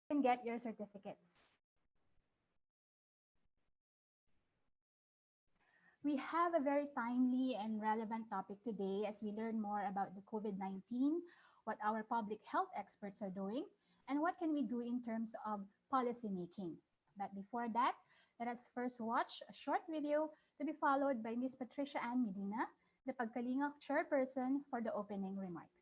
can get your certificates. We have a very timely and relevant topic today as we learn more about the COVID-19, what our public health experts are doing, and what can we do in terms of policy making. But before that, let us first watch a short video to be followed by Ms. Patricia Ann Medina, the Pagkalinga chairperson, for the opening remarks.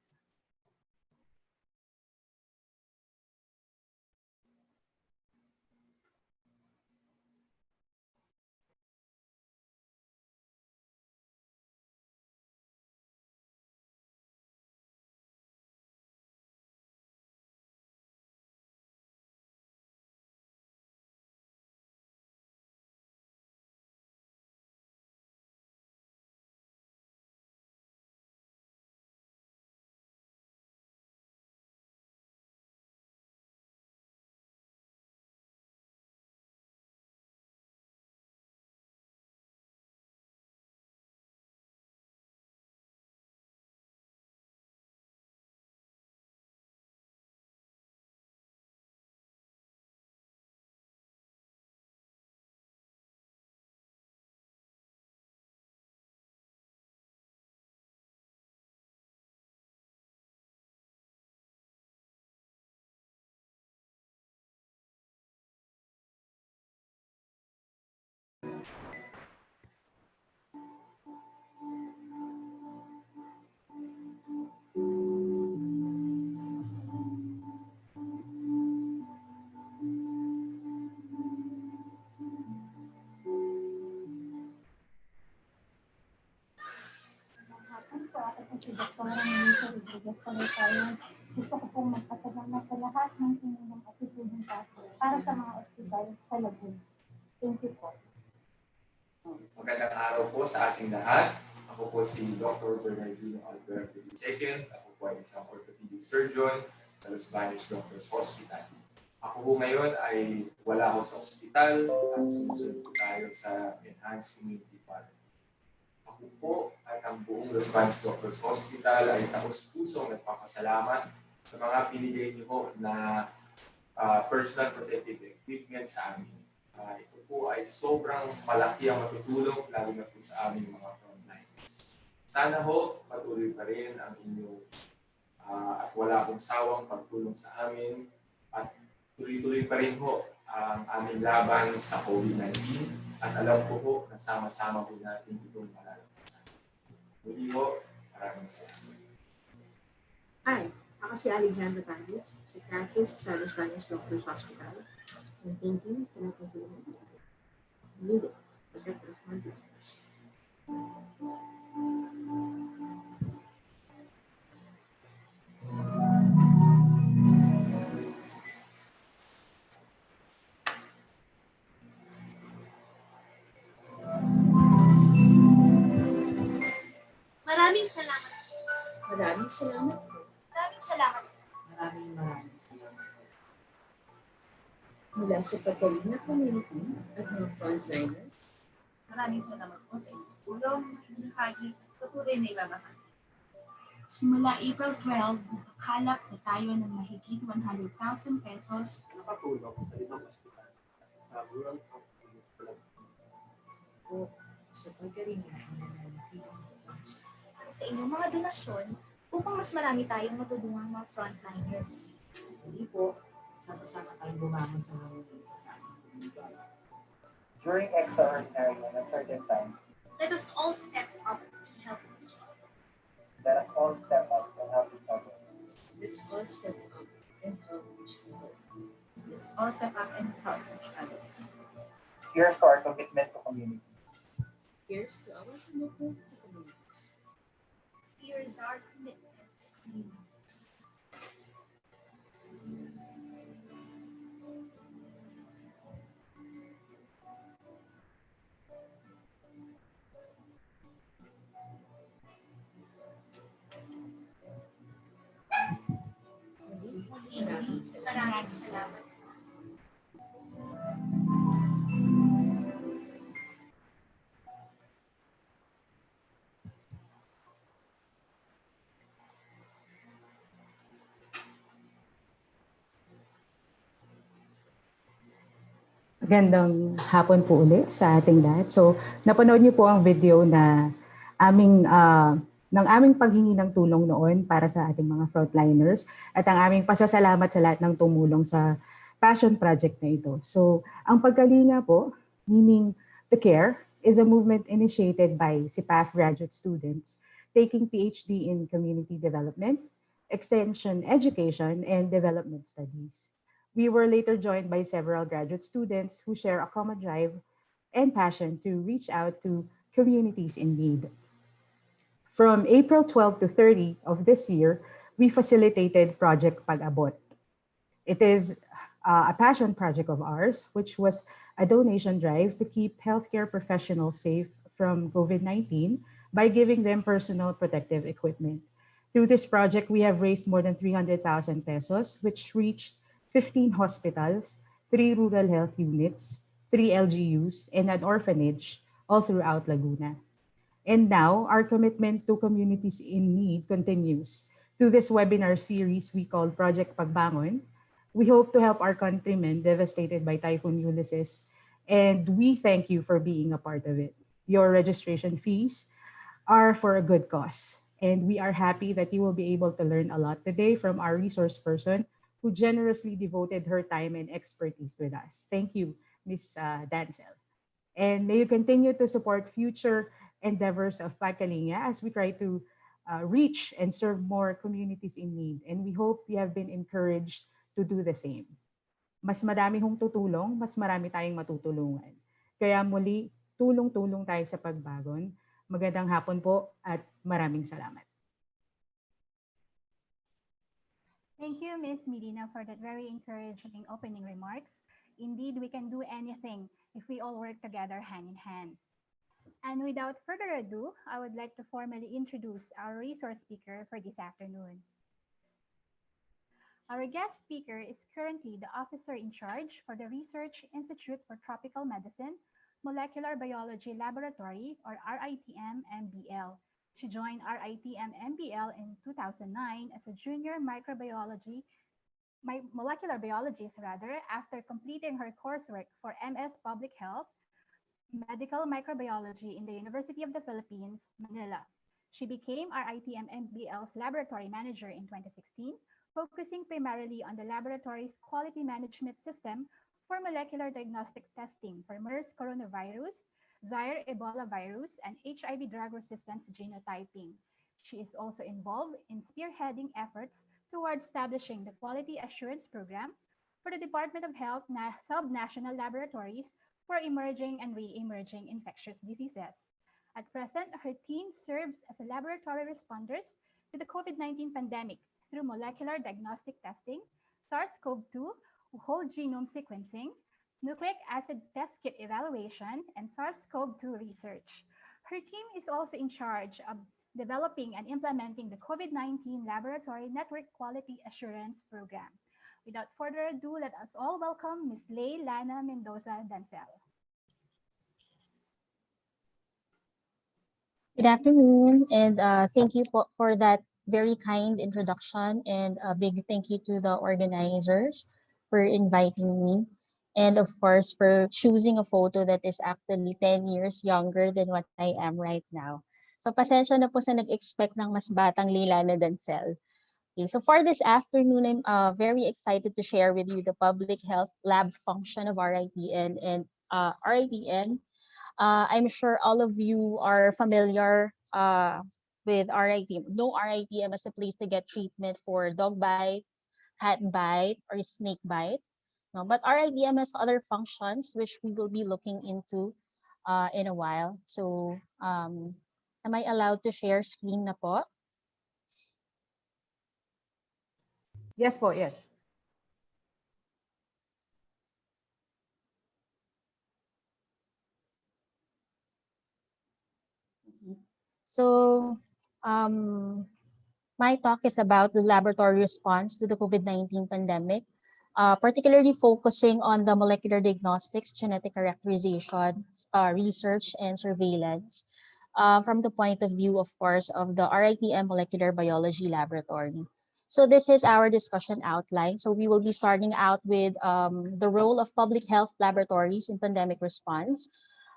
Si Dr. Mendoza-Dancel, gusto ko pong magpasalamat sa lahat ng tumulong at tutulong pa para sa mga ospital sa Laguna. Thank you po. Magandang araw po sa ating lahat. Ako po si Dr. Bernardino Alberto II. Ako po ay isang orthopedic surgeon sa Los Baños Doctors Hospital. Ako po ngayon ay wala ho sa ospital at sumusunod po tayo sa Enhanced Community Partner. Ako po at ang buong Los Baños Doctors Hospital ay taos-pusong nagpapasalamat sa mga pinili niyo po na personal protective equipment sa amin. Ito po ay sobrang malaki ang matutulong lalo na po sa aming mga frontliners. Sana ho patuloy pa rin ang inyong at wala akong sawang pagtulong sa amin at tuloy-tuloy pa rin ho ang aming laban sa COVID-19 at alam ko po na sama-sama po natin itong malalampasan. Muli po, maraming salamat. Hi, ako si Alexandra Tagus, psychiatrist sa Los Baños Doctors Hospital. And thank you sa lahat ng tulong. Need it, protect our frontliners. Maraming salamat. Maraming salamat po. Maraming salamat. Maraming salamat. Mula sa Pagkalinga community at mga frontliners. Maraming salamat po sa inyong tulong, hinahagi, patuloy na ibabahagi. Simula April 12, nakakalap na tayo ng mahigit 100,000 pesos Nakatulong sa limang ospital sa rural po sa Pagkalinga ng PHILARM. Sa inyong mga donasyon upang mas marami tayong matulungang mga frontliners. Hindi po, sama-sama tayong bumangon sa mga sa ating komunidad. During extraordinary and uncertain times, Let us all step up to help each other. let us all step up and help each other. Let's all step up and help each other. Let's all step up and help each other. Here's to our commitment to community. Here's to our commitment to communities. Here is our commitment to community. Maraming salamat. Maraming salamat. Magandang hapon po ulit sa ating lahat. So, napanood niyo po ang video na ng aming paghingi ng tulong noon para sa ating mga frontliners at ang aming pasasalamat sa lahat ng tumulong sa passion project na ito. So, ang Pagkalinga po, meaning the care, is a movement initiated by CPAF graduate students taking PhD in community development, extension education, and development studies. We were later joined by several graduate students who share a common drive and passion to reach out to communities in need. From April 12 to 30 of this year, we facilitated Project Pag-abot. It is a passion project of ours, which was a donation drive to keep healthcare professionals safe from COVID-19 by giving them personal protective equipment. Through this project, we have raised more than 300,000 pesos, which reached 15 hospitals, 3 rural health units, 3 LGUs, and an orphanage all throughout Laguna. And now, our commitment to communities in need continues. Through this webinar series we call Project Pagbangon, we hope to help our countrymen devastated by Typhoon Ulysses, and we thank you for being a part of it. Your registration fees are for a good cause, and we are happy that you will be able to learn a lot today from our resource person who generously devoted her time and expertise with us. Thank you, Ms. Dancel. And may you continue to support future endeavors of Pagkalinga as we try to reach and serve more communities in need. And we hope you have been encouraged to do the same. Mas marami hong tutulong, mas marami tayong matutulungan. Kaya muli, tulong-tulong tayo sa pagbagon. Magandang hapon po at maraming salamat. Thank you, Ms. Medina, for that very encouraging opening remarks. Indeed, we can do anything if we all work together hand in hand. And without further ado, I would like to formally introduce our resource speaker for this afternoon. Our guest speaker is currently the officer in charge for the Research Institute for Tropical Medicine, Molecular Biology Laboratory, or RITM-MBL. She joined RITM-MBL in 2009 as a junior molecular biologist after completing her coursework for MS Public Health, Medical Microbiology in the University of the Philippines, Manila. She became RITM-MBL's laboratory manager in 2016, focusing primarily on the laboratory's quality management system for molecular diagnostic testing for MERS coronavirus, Zaire Ebola virus, and HIV drug resistance genotyping. She is also involved in spearheading efforts towards establishing the Quality Assurance Program for the Department of Health sub-national laboratories for emerging and re-emerging infectious diseases. At present, her team serves as a laboratory responders to the COVID-19 pandemic through molecular diagnostic testing, SARS-CoV-2 whole genome sequencing, nucleic acid test kit evaluation, and SARS-CoV-2 research. Her team is also in charge of developing and implementing the COVID-19 Laboratory Network Quality Assurance Program. Without further ado, let us all welcome Ms. Lanna Mendoza-Dancel. Good afternoon, and thank you for that very kind introduction, and a big thank you to the organizers for inviting me, and of course for choosing a photo that is actually 10 years younger than what I am right now. So pasensya na po sa nag-expect ng mas batang Lanna Dancel. Okay, so for this afternoon, I'm very excited to share with you the public health lab function of RITN and RITN. I'm sure all of you are familiar with RITM. Know RITM as a place to get treatment for dog bites, cat bite, or snake bite. No, but RITM has other functions which we will be looking into in a while. So am I allowed to share screen na po? Yes po, yes. So my talk is about the laboratory response to the COVID-19 pandemic, particularly focusing on the molecular diagnostics, genetic characterization, research, and surveillance from the point of view, of course, of the RITM Molecular Biology Laboratory. So this is our discussion outline. So we will be starting out with the role of public health laboratories in pandemic response.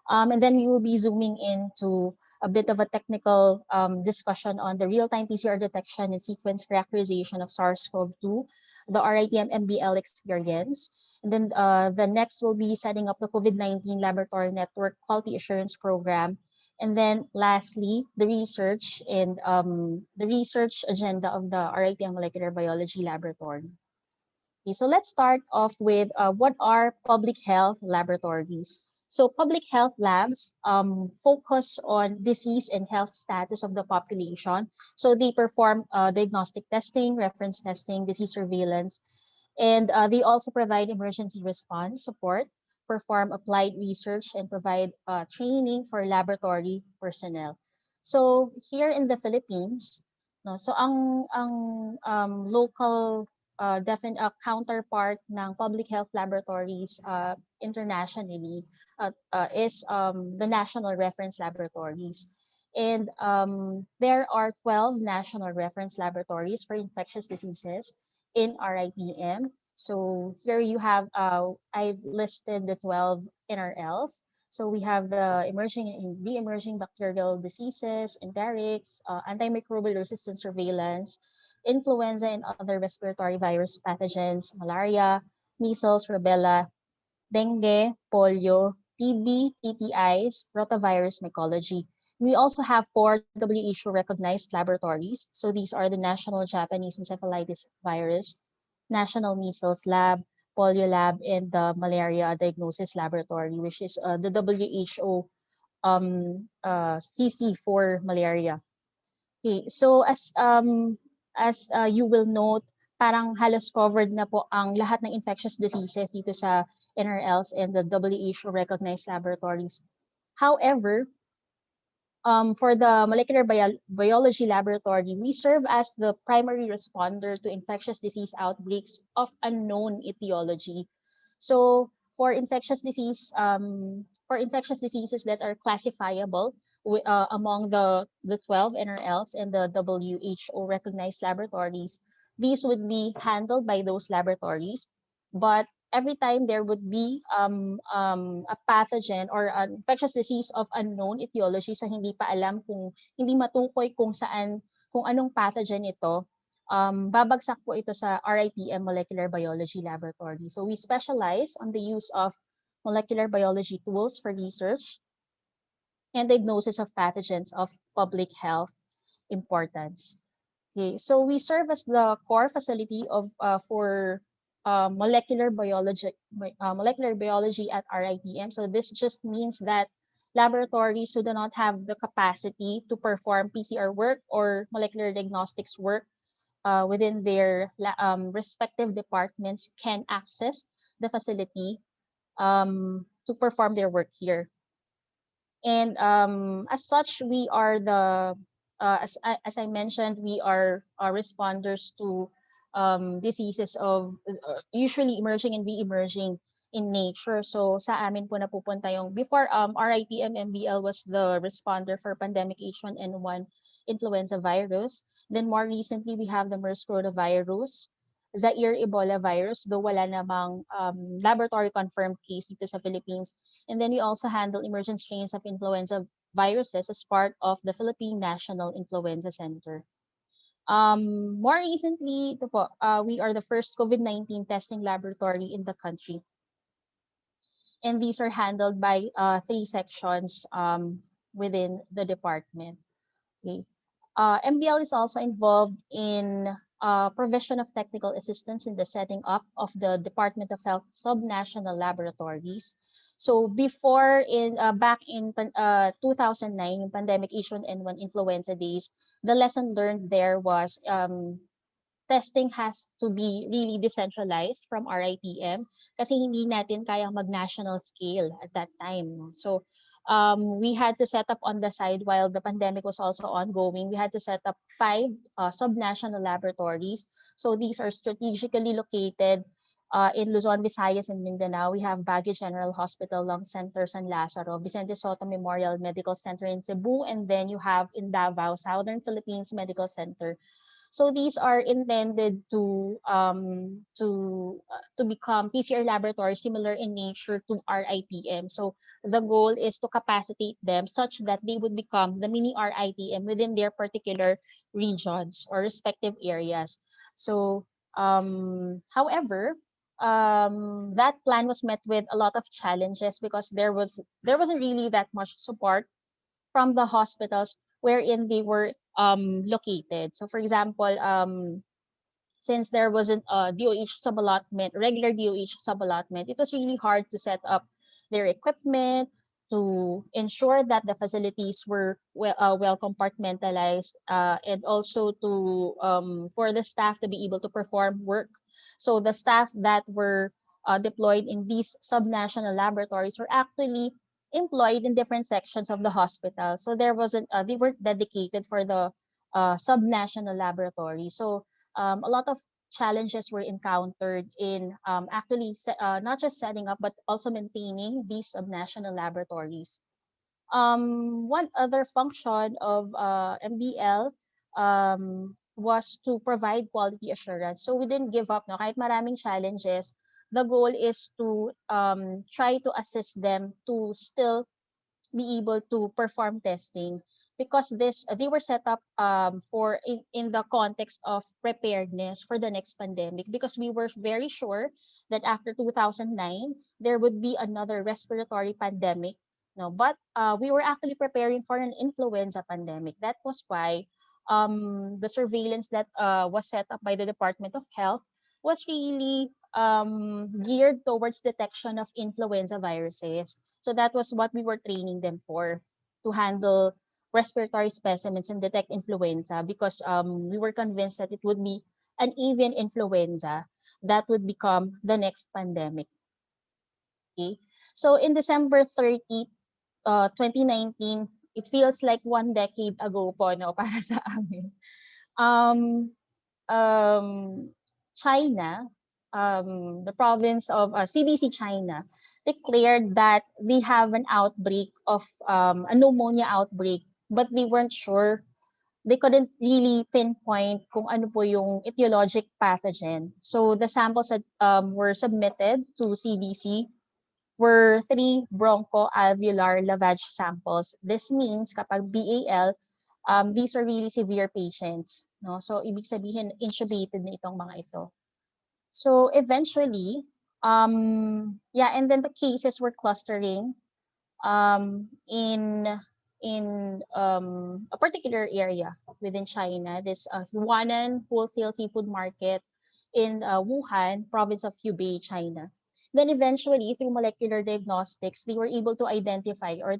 And then we will be zooming into a bit of a technical discussion on the real-time PCR detection and sequence characterization of SARS-CoV-2, the RITM-MBL experience. And then the next will be setting up the COVID-19 Laboratory Network Quality Assurance Program. And then lastly, the research and the research agenda of the RITM Molecular Biology Laboratory. Okay, so let's start off with what are public health laboratories? So public health labs focus on disease and health status of the population. So they perform diagnostic testing, reference testing, disease surveillance, and they also provide emergency response support, perform applied research, and provide training for laboratory personnel. So here in the Philippines, no, so ang local counterpart ng public health laboratories internationally is the national reference laboratories. And there are 12 national reference laboratories for infectious diseases in RITM. So here you have, I've listed the 12 NRLs. So we have the emerging and re-emerging bacterial diseases, enterics, antimicrobial resistance surveillance, influenza and other respiratory virus pathogens, malaria, measles, rubella, dengue, polio, TB, PTIs, rotavirus mycology. We also have 4 WHO recognized laboratories. So these are the National Japanese Encephalitis Virus, National Measles Lab, Polio Lab, and the Malaria Diagnosis Laboratory, which is the WHO CC for malaria. Okay, so as you will note, parang halos covered na po ang lahat ng infectious diseases dito sa NRLs and the WHO recognized laboratories. However, for the molecular biology laboratory, we serve as the primary responder to infectious disease outbreaks of unknown etiology. So for infectious diseases that are classifiable among the 12 NRLs and the WHO recognized laboratories, these would be handled by those laboratories. But every time there would be a pathogen or an infectious disease of unknown etiology, so hindi pa alam hindi matukoy kung anong pathogen ito, babagsak po ito sa RITM Molecular Biology Laboratory. So we specialize on the use of molecular biology tools for research and diagnosis of pathogens of public health importance. Okay, so we serve as the core facility of for molecular biology at RITM. So this just means that laboratories who do not have the capacity to perform PCR work or molecular diagnostics work within their respective departments can access the facility to perform their work here. And as such, we are the as I mentioned, we are responders to diseases of usually emerging and re-emerging in nature. So sa amin po napupunta yung before RITM MBL was the responder for pandemic H1N1 influenza virus. Then more recently we have the MERS coronavirus, Zaire Ebola virus, though wala namang laboratory confirmed case dito sa Philippines. And then we also handle emergent strains of influenza viruses as part of the Philippine National Influenza Center. More recently, ito po, we are the first COVID-19 testing laboratory in the country. And these are handled by 3 sections within the department. Okay. MBL is also involved in provision of technical assistance in the setting up of the Department of Health subnational laboratories. So before back in 2009, in pandemic H1N1 influenza days, the lesson learned there was testing has to be really decentralized from RITM kasi hindi natin kayang mag-national scale at that time. So we had to set up on the side while the pandemic was also ongoing. We had to set up 5 subnational laboratories. So these are strategically located in Luzon, Visayas, and Mindanao. We have Baguio General Hospital, Lung Center, San Lazaro, Vicente Soto Memorial Medical Center in Cebu, and then you have in Davao, Southern Philippines Medical Center. So these are intended to become PCR laboratories similar in nature to RITM. So the goal is to capacitate them such that they would become the mini RITM within their particular regions or respective areas. So, however, that plan was met with a lot of challenges because there wasn't really that much support from the hospitals wherein they were located. So, for example, since there wasn't a DOH sub-allotment, regular DOH sub-allotment, it was really hard to set up their equipment, to ensure that the facilities were well compartmentalized, and also to for the staff to be able to perform work. So the staff that were deployed in these subnational laboratories were actually employed in different sections of the hospital. So there wasn't they weren't dedicated for the subnational laboratory. So a lot of challenges were encountered in actually not just setting up but also maintaining these subnational laboratories. One other function of MBL was to provide quality assurance. So we didn't give up. No? Kahit maraming challenges, the goal is to try to assist them to still be able to perform testing because this they were set up for in the context of preparedness for the next pandemic because we were very sure that after 2009 there would be another respiratory pandemic, no, but we were actually preparing for an influenza pandemic. That was why the surveillance that was set up by the Department of Health was really geared towards detection of influenza viruses. So that was what we were training them for, to handle respiratory specimens and detect influenza because we were convinced that it would be an avian influenza that would become the next pandemic. Okay. So in December 30, 2019, it feels like 1 decade ago po, no, para sa amin. Um, um, China, the province of CDC China, declared that they have an outbreak of a pneumonia outbreak, but they weren't sure. They couldn't really pinpoint kung ano po yung etiologic pathogen. So the samples that were submitted to CDC were 3 bronchoalveolar lavage samples. This means kapag BAL, these are really severe patients. No? So, ibig sabihin, intubated na itong mga ito. So, eventually, yeah, and then the cases were clustering in a particular area within China, this Huanan Wholesale Seafood Market in Wuhan, province of Hubei, China. Then eventually, through molecular diagnostics, they were able to identify or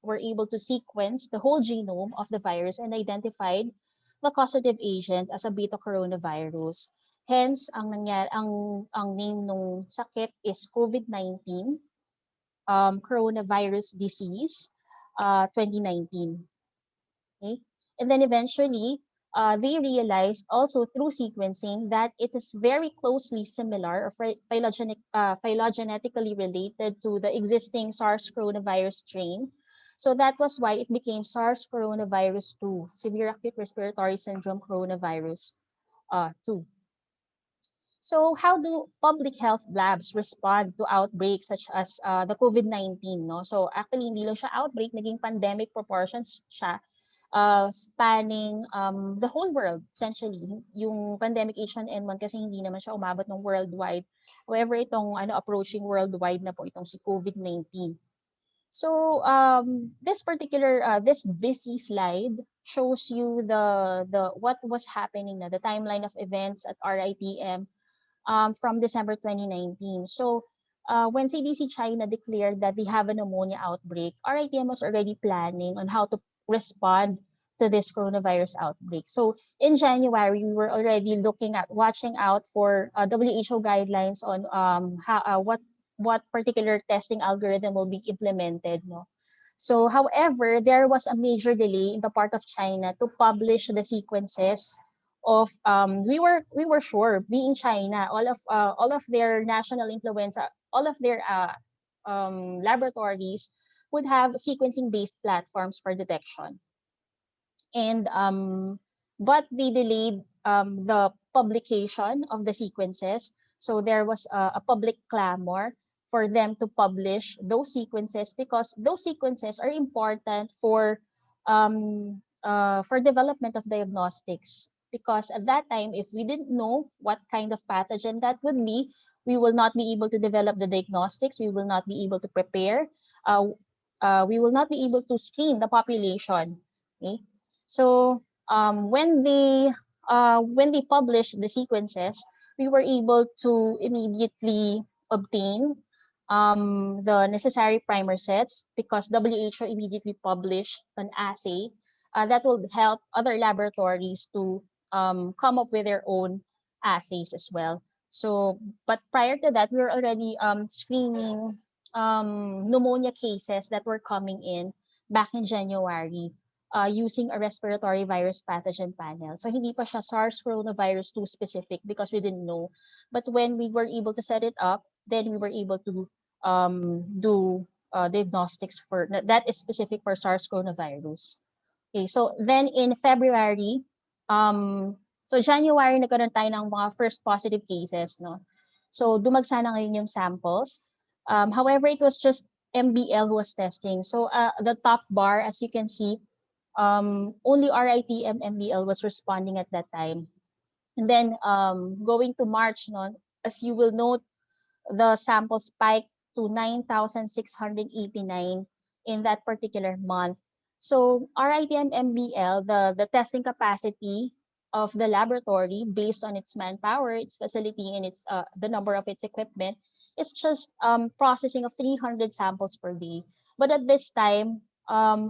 were able to sequence the whole genome of the virus and identified the causative agent as a beta coronavirus. Hence, ang name ng sakit is COVID-19, coronavirus disease, 2019. Okay? And then eventually, they realized also through sequencing that it is very closely similar or phylogenetically related to the existing SARS coronavirus strain. So that was why it became SARS coronavirus 2, severe acute respiratory syndrome coronavirus 2. So how do public health labs respond to outbreaks such as the COVID-19? No? So actually, hindi lang siya outbreak, naging pandemic proportions siya, spanning the whole world, essentially. Yung pandemic H1N1 kasi hindi naman siya umabot ng worldwide. However, itong approaching worldwide na po itong si COVID-19. So this particular this busy slide shows you the what was happening na the timeline of events at RITM from December 2019. So when CDC China declared that they have a pneumonia outbreak, RITM was already planning on how to respond to this coronavirus outbreak. So in January, we were already watching out for WHO guidelines on what particular testing algorithm will be implemented. No? So, however, there was a major delay in the part of China to publish the sequences of we were sure, being China, all of their national influenza, all of their laboratories would have sequencing based platforms for detection. And but they delayed the publication of the sequences. So there was a public clamor for them to publish those sequences because those sequences are important for development of diagnostics. Because at that time, if we didn't know what kind of pathogen that would be, we will not be able to develop the diagnostics. We will not be able to prepare. Uh, we will not be able to screen the population. Okay, so when they published the sequences, we were able to immediately obtain the necessary primer sets because WHO immediately published an assay that will help other laboratories to come up with their own assays as well. So, but prior to that, we were already screening pneumonia cases that were coming in back in January using a respiratory virus pathogen panel. So hindi pa siya SARS coronavirus 2 specific because we didn't know. But when we were able to set it up, then we were able to do diagnostics for that is specific for SARS coronavirus. Okay, so then in February, so January nagkaroon tayo ng mga first positive cases, no? So dumagsa na ngayon yung samples. However, it was just MBL who was testing. So the top bar, as you can see, only RITM MBL was responding at that time. And then going to March, no, as you will note, the sample spiked to 9,689 in that particular month. So RITM-MBL, the testing capacity of the laboratory based on its manpower, its facility, and its the number of its equipment is just processing of 300 samples per day. But at this time,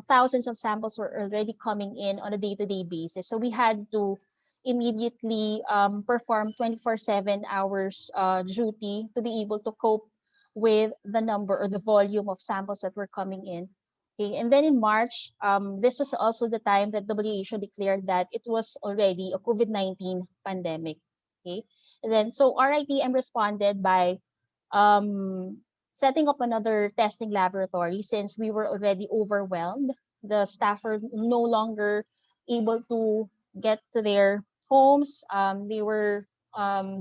thousands of samples were already coming in on a day-to-day basis. So we had to immediately perform 24/7 hours duty to be able to cope with the number or the volume of samples that were coming in. Okay, and then in March, this was also the time that WHO declared that it was already a COVID-19 pandemic. Okay, and then so RITM responded by setting up another testing laboratory since we were already overwhelmed. The staff were no longer able to get to their homes. They were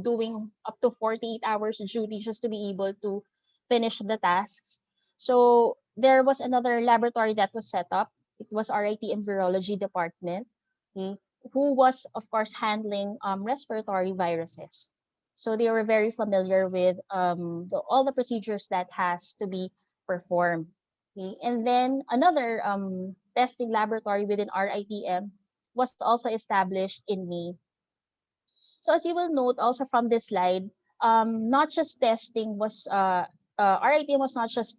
doing up to 48 hours duty just to be able to finish the tasks. So there was another laboratory that was set up. It was RITM Virology Department, okay, who was, of course, handling respiratory viruses. So they were very familiar with all the procedures that has to be performed. Okay? And then another testing laboratory within RITM was also established in May. So as you will note also from this slide, not just testing was RITM was not just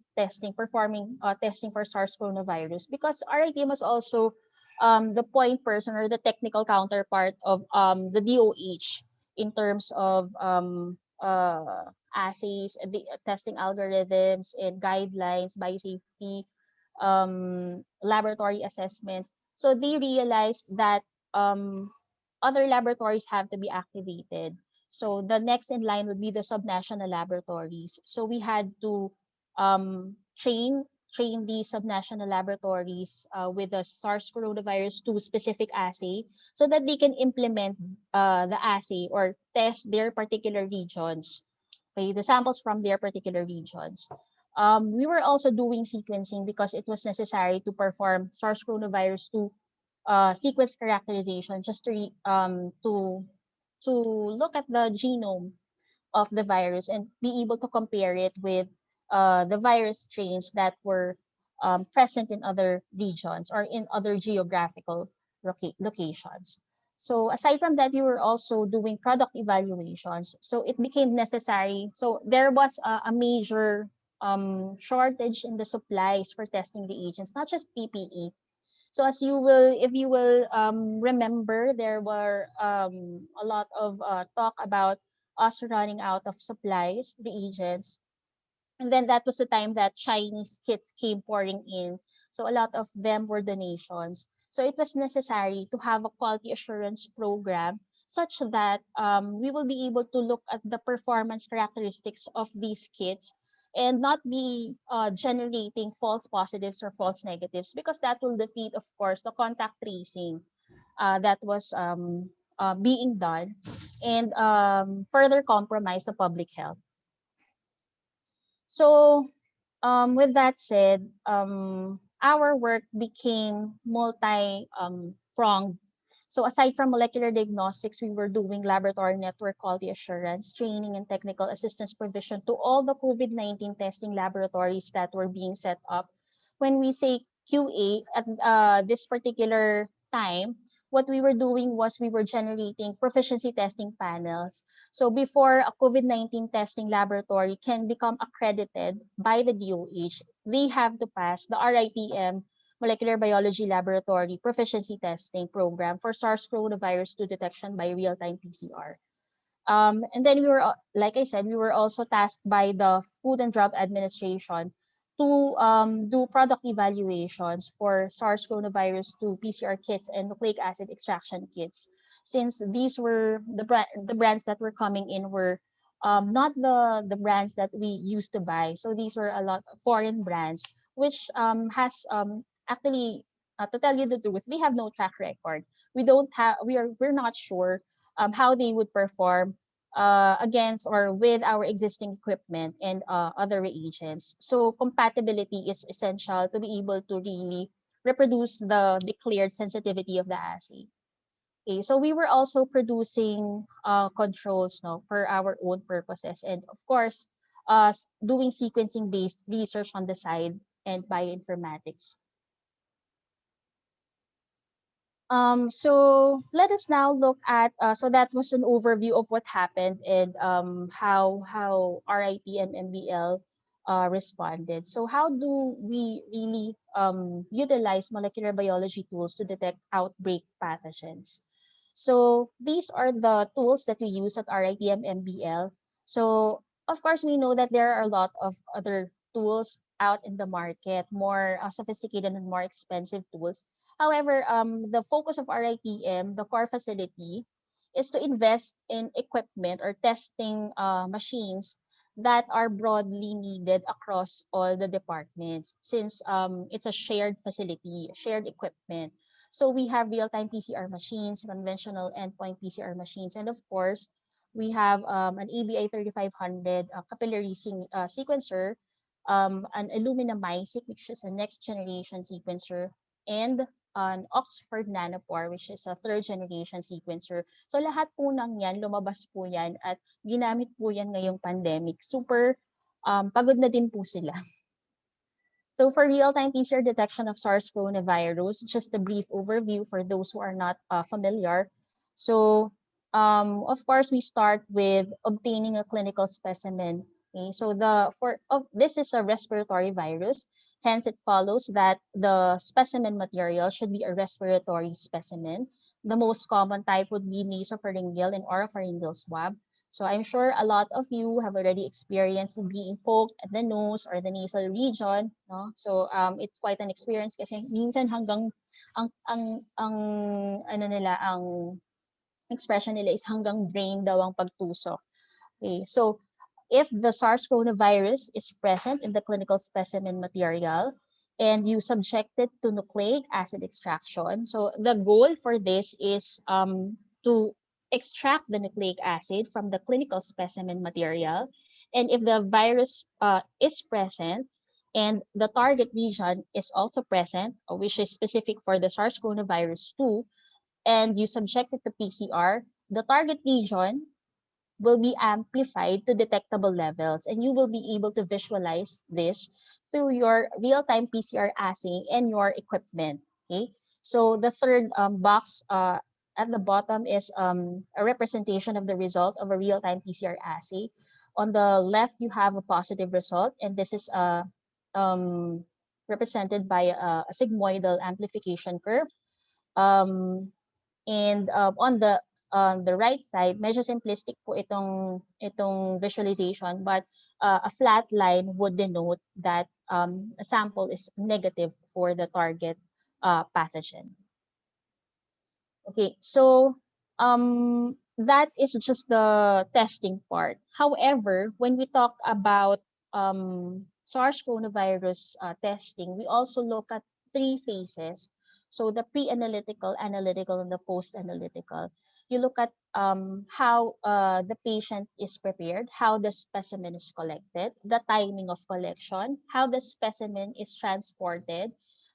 performing testing for SARS coronavirus because RITM was also the point person or the technical counterpart of the DOH in terms of assays, the testing algorithms and guidelines, biosafety, laboratory assessments. So they realized that other laboratories have to be activated. So the next in line would be the subnational laboratories. So we had to train the subnational laboratories with the SARS coronavirus 2 specific assay so that they can implement the assay or test their particular regions, okay, the samples from their particular regions. We were also doing sequencing because it was necessary to perform SARS coronavirus 2 sequence characterization just to look at the genome of the virus and be able to compare it with the virus strains that were present in other regions or in other geographical locations. So aside from that, we were also doing product evaluations. So it became necessary. So there was a major shortage in the supplies for testing reagents, not just PPE. So as you will, if you will remember, there were a lot of talk about us running out of supplies, reagents, and then that was the time that Chinese kits came pouring in. So a lot of them were donations. So it was necessary to have a quality assurance program such that we will be able to look at the performance characteristics of these kits and not be generating false positives or false negatives because that will defeat, of course, the contact tracing that was being done and further compromise the public health. So with that said, our work became multi-pronged. So aside from molecular diagnostics, we were doing laboratory network quality assurance, training, and technical assistance provision to all the COVID-19 testing laboratories that were being set up. When we say QA at this particular time, what we were doing was we were generating proficiency testing panels. So before a COVID-19 testing laboratory can become accredited by the DOH, they have to pass the RITM Molecular Biology Laboratory Proficiency Testing Program for SARS coronavirus 2 detection by real-time PCR. And then we were, like I said, we were also tasked by the Food and Drug Administration to do product evaluations for SARS coronavirus 2 PCR kits and nucleic acid extraction kits. Since these were the brands that were coming in were not the brands that we used to buy. So these were a lot of foreign brands, which has actually, to tell you the truth, we have no track record. We're not sure how they would perform against or with our existing equipment and other reagents. So compatibility is essential to be able to really reproduce the declared sensitivity of the assay. Okay, so we were also producing controls, no, for our own purposes, and of course, doing sequencing-based research on the side and bioinformatics. So let us now look at, so that was an overview of what happened and how RITM MBL responded. So how do we really utilize molecular biology tools to detect outbreak pathogens? So these are the tools that we use at RITM MBL. So of course, we know that there are a lot of other tools out in the market, more sophisticated and more expensive tools. However, the focus of RITM, the core facility, is to invest in equipment or testing machines that are broadly needed across all the departments since it's a shared facility, shared equipment. So we have real-time PCR machines, conventional endpoint PCR machines, and of course, we have an ABI 3500 capillary sequencer, an Illumina MySeq, which is a next generation sequencer, and an Oxford Nanopore, which is a third generation sequencer. So lahat po ng yan, lumabas po yan at ginamit po yan ngayong pandemic. Super pagod na din po sila. So for real-time PCR detection of SARS coronavirus, just a brief overview for those who are not familiar. So of course, we start with obtaining a clinical specimen. Okay? So this is a respiratory virus. Hence, it follows that the specimen material should be a respiratory specimen. The most common type would be nasopharyngeal and oropharyngeal swab. So I'm sure a lot of you have already experienced being poked at the nose or the nasal region, no? So it's quite an experience kasi minsan hanggang ang ano nila ang expression nila is hanggang brain daw ang pagtusok. Okay, so if the SARS coronavirus is present in the clinical specimen material and you subject it to nucleic acid extraction, so the goal for this is to extract the nucleic acid from the clinical specimen material. And if the virus is present and the target region is also present, which is specific for the SARS coronavirus 2, and you subject it to PCR, the target region will be amplified to detectable levels, and you will be able to visualize this through your real-time PCR assay and your equipment. Okay, so the third box at the bottom is a representation of the result of a real-time PCR assay. On the left, you have a positive result, and this is represented by a sigmoidal amplification curve. And on the right side, medyo simplistic po itong visualization, but a flat line would denote that a sample is negative for the target pathogen. Okay, so that is just the testing part. However, when we talk about SARS coronavirus testing, we also look at 3 phases. So the pre-analytical, analytical, and the post-analytical. you look at how the patient is prepared, how the specimen is collected, the timing of collection, how the specimen is transported,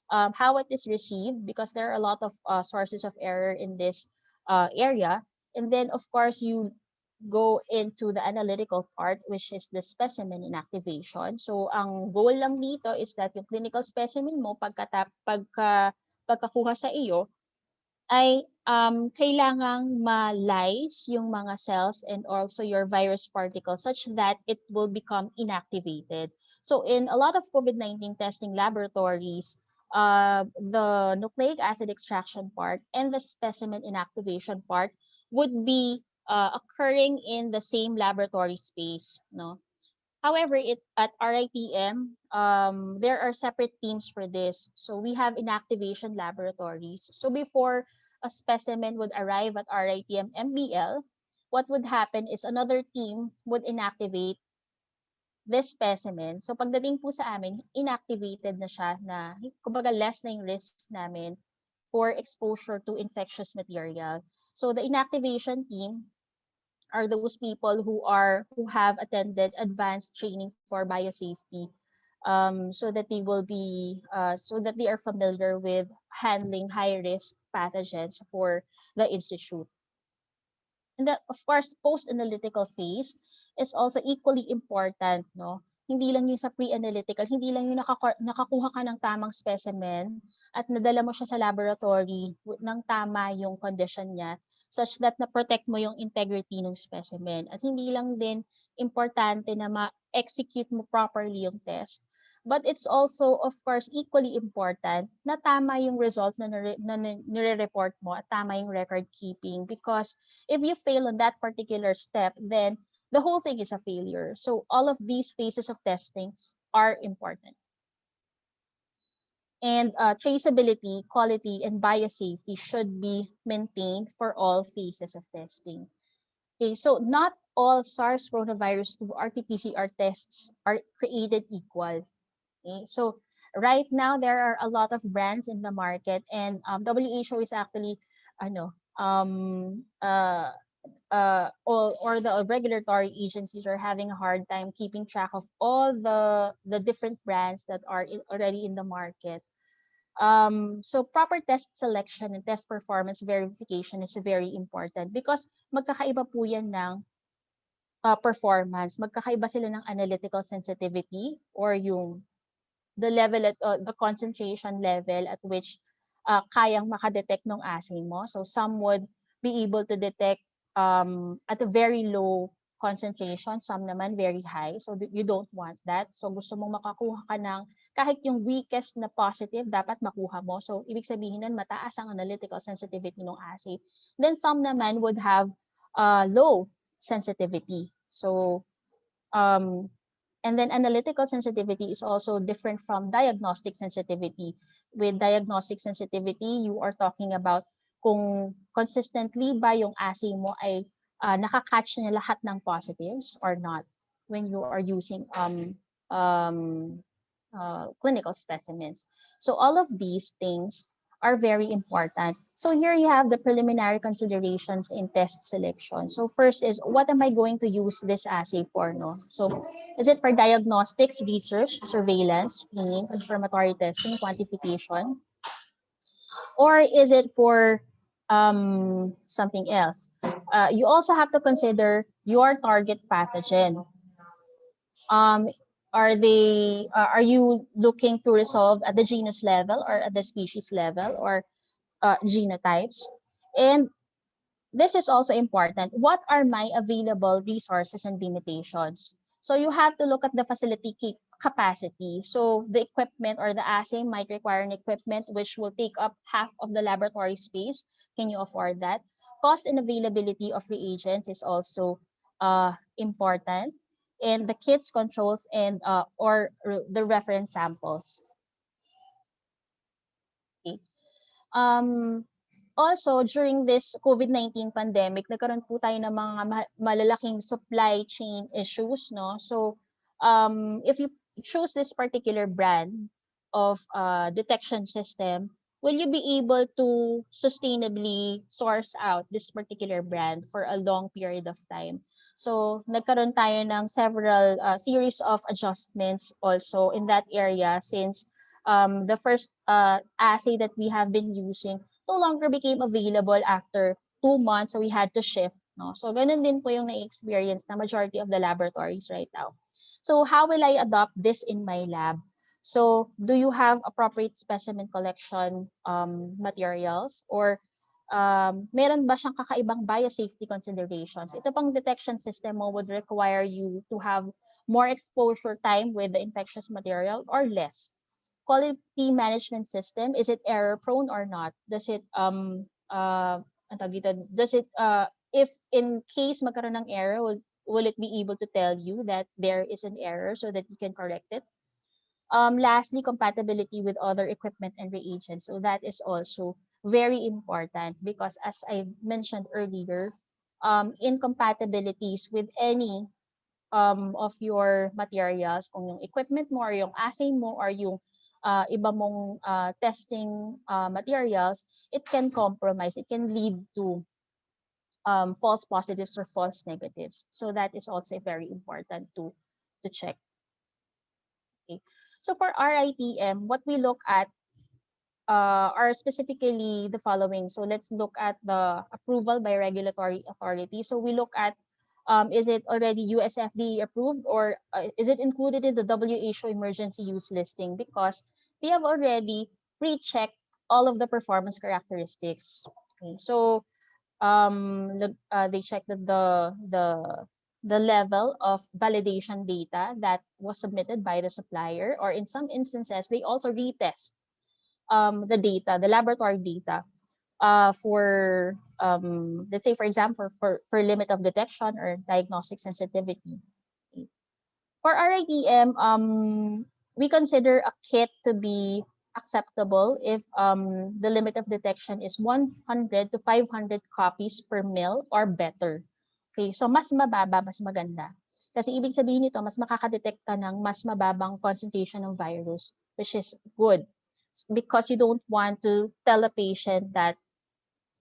how it is received, because there are a lot of sources of error in this area. And then, of course, you go into the analytical part, which is the specimen inactivation. So, ang goal lang dito is that yung clinical specimen mo, pagkakuha sa iyo, ay kailangang ma-lyse yung mga cells and also your virus particles such that it will become inactivated. So in a lot of COVID-19 testing laboratories, the nucleic acid extraction part and the specimen inactivation part would be occurring in the same laboratory space, no? However, at RITM, there are separate teams for this. So we have inactivation laboratories. So before a specimen would arrive at RITM MBL, what would happen is another team would inactivate this specimen. So pagdating po sa amin, inactivated na siya na, kumbaga less na yung risk namin for exposure to infectious material. So the inactivation team are those people who have attended advanced training for biosafety, so that they are familiar with handling high risk pathogens for the institute. And that, of course, post-analytical phase is also equally important, no? Hindi lang yung sa pre-analytical, hindi lang yung nakakuha ka ng tamang specimen at nadala mo siya sa laboratory ng tama yung condition niya such that na-protect mo yung integrity ng specimen. At hindi lang din importante na ma-execute mo properly yung test. But it's also, of course, equally important na tama yung result na nire-report mo at tama yung record keeping, because if you fail on that particular step, then the whole thing is a failure. So all of these phases of testing are important. And traceability, quality, and biosafety should be maintained for all phases of testing. Okay, so not all SARS coronavirus 2 RT-PCR tests are created equal. Okay, so right now there are a lot of brands in the market, and WHO is actually, or the regulatory agencies are having a hard time keeping track of all the different brands that are already in the market. So proper test selection and test performance verification is very important because magkakaiba po yan ng performance. Magkakaiba sila ng analytical sensitivity or yung the level at the concentration level at which kayang makadetect ng assay mo. So some would be able to detect at a very low concentration, some naman very high. So you don't want that. So gusto mong makakuha ka ng kahit yung weakest na positive, dapat makuha mo. So ibig sabihin nun, mataas ang analytical sensitivity ng assay. Then some naman would have low sensitivity. So and then analytical sensitivity is also different from diagnostic sensitivity. With diagnostic sensitivity, you are talking about kung consistently ba yung assay mo ay nakakatch niya lahat ng positives or not when you are using clinical specimens. So all of these things are very important. So here you have the preliminary considerations in test selection. So first is, what am I going to use this assay for? No? So is it for diagnostics, research, surveillance, screening, confirmatory testing, quantification? Or is it for something else? You also have to consider your target pathogen. Are you looking to resolve at the genus level or at the species level or genotypes? And this is also important. What are my available resources and limitations? So you have to look at the facility capacity. So the equipment or the assay might require an equipment which will take up half of the laboratory space. Can you afford that? Cost and availability of reagents is also important. And the kits, controls, and or the reference samples. Okay. Also, during this COVID-19 pandemic, nagkaroon po tayo ng mga malalaking supply chain issues, no? So, if you choose this particular brand of detection system, will you be able to sustainably source out this particular brand for a long period of time? So, nagkaroon tayo ng several series of adjustments also in that area since the first assay that we have been using no longer became available after 2 months, so we had to shift. No? So, ganun din po yung na-experience na majority of the laboratories right now. So, how will I adopt this in my lab? So, do you have appropriate specimen collection materials or meron ba siyang kakaibang biosafety considerations? Ito pang detection system mo would require you to have more exposure time with the infectious material or less. Quality management system, is it error prone or not? Does it if in case magkaroon ng error, will it be able to tell you that there is an error so that you can correct it? Lastly, compatibility with other equipment and reagents. So that is also very important because as I mentioned earlier, incompatibilities with any of your materials, kung yung equipment mo or yung assay mo or yung iba mong testing materials, it can compromise. It can lead to false positives or false negatives. So that is also very important to check. Okay. So for RITM, what we look at are specifically the following. So let's look at the approval by regulatory authority. So we look at is it already USFDA approved or is it included in the WHO emergency use listing because they have already pre-checked all of the performance characteristics. Okay. So they checked that the level of validation data that was submitted by the supplier, or in some instances, they also retest the data, the laboratory data, for let's say, for example, for limit of detection or diagnostic sensitivity. For RITM, we consider a kit to be acceptable if the limit of detection is 100 to 500 copies per mil or better. Okay, so mas mababa, mas maganda. Kasi ibig sabihin nito, mas makakadetect ka ng mas mababang concentration ng virus, which is good. Because you don't want to tell a patient that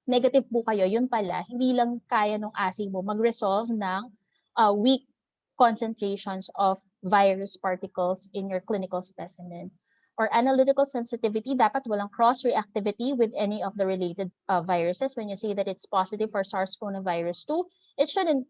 negative po kayo, yun pala, hindi lang kaya ng assay mo mag-resolve ng weak concentrations of virus particles in your clinical specimen. Or analytical sensitivity, dapat walang cross-reactivity with any of the related viruses. When you say that it's positive for SARS-CoV-2, it shouldn't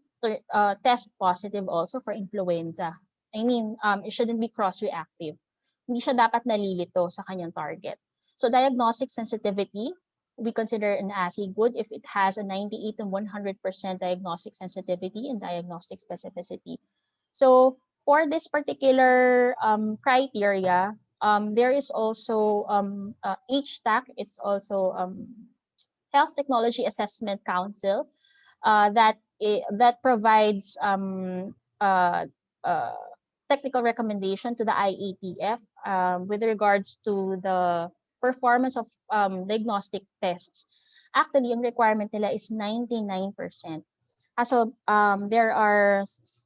test positive also for influenza. I mean, it shouldn't be cross-reactive. Hindi siya dapat nalilito sa kanyang target. So diagnostic sensitivity, we consider an assay good if it has a 98 to 100% diagnostic sensitivity and diagnostic specificity. So for this particular criteria, there is also HTAC. It's also Health Technology Assessment Council that provides technical recommendation to the IATF with regards to the performance of diagnostic tests. Actually, yung requirement nila is 99%. So there are,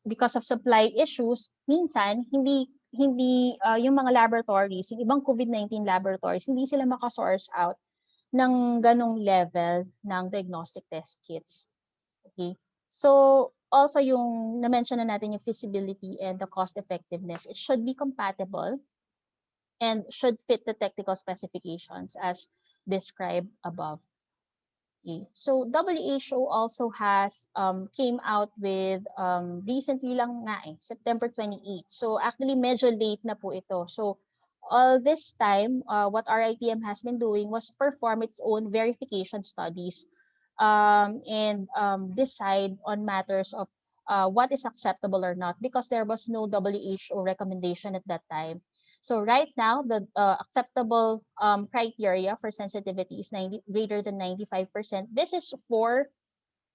because of supply issues, minsan hindi yung mga laboratories, yung ibang COVID-19 laboratories, hindi sila makasource out ng ganong level ng diagnostic test kits. Okay? So also yung na-mention na natin yung feasibility and the cost effectiveness, it should be compatible and should fit the technical specifications as described above. Okay. So WHO also has came out with recently lang nga September 28. So actually medyo late na po ito. So all this time, what RITM has been doing was perform its own verification studies and decide on matters of what is acceptable or not because there was no WHO recommendation at that time. So right now, the acceptable criteria for sensitivity is greater than 95%. This is for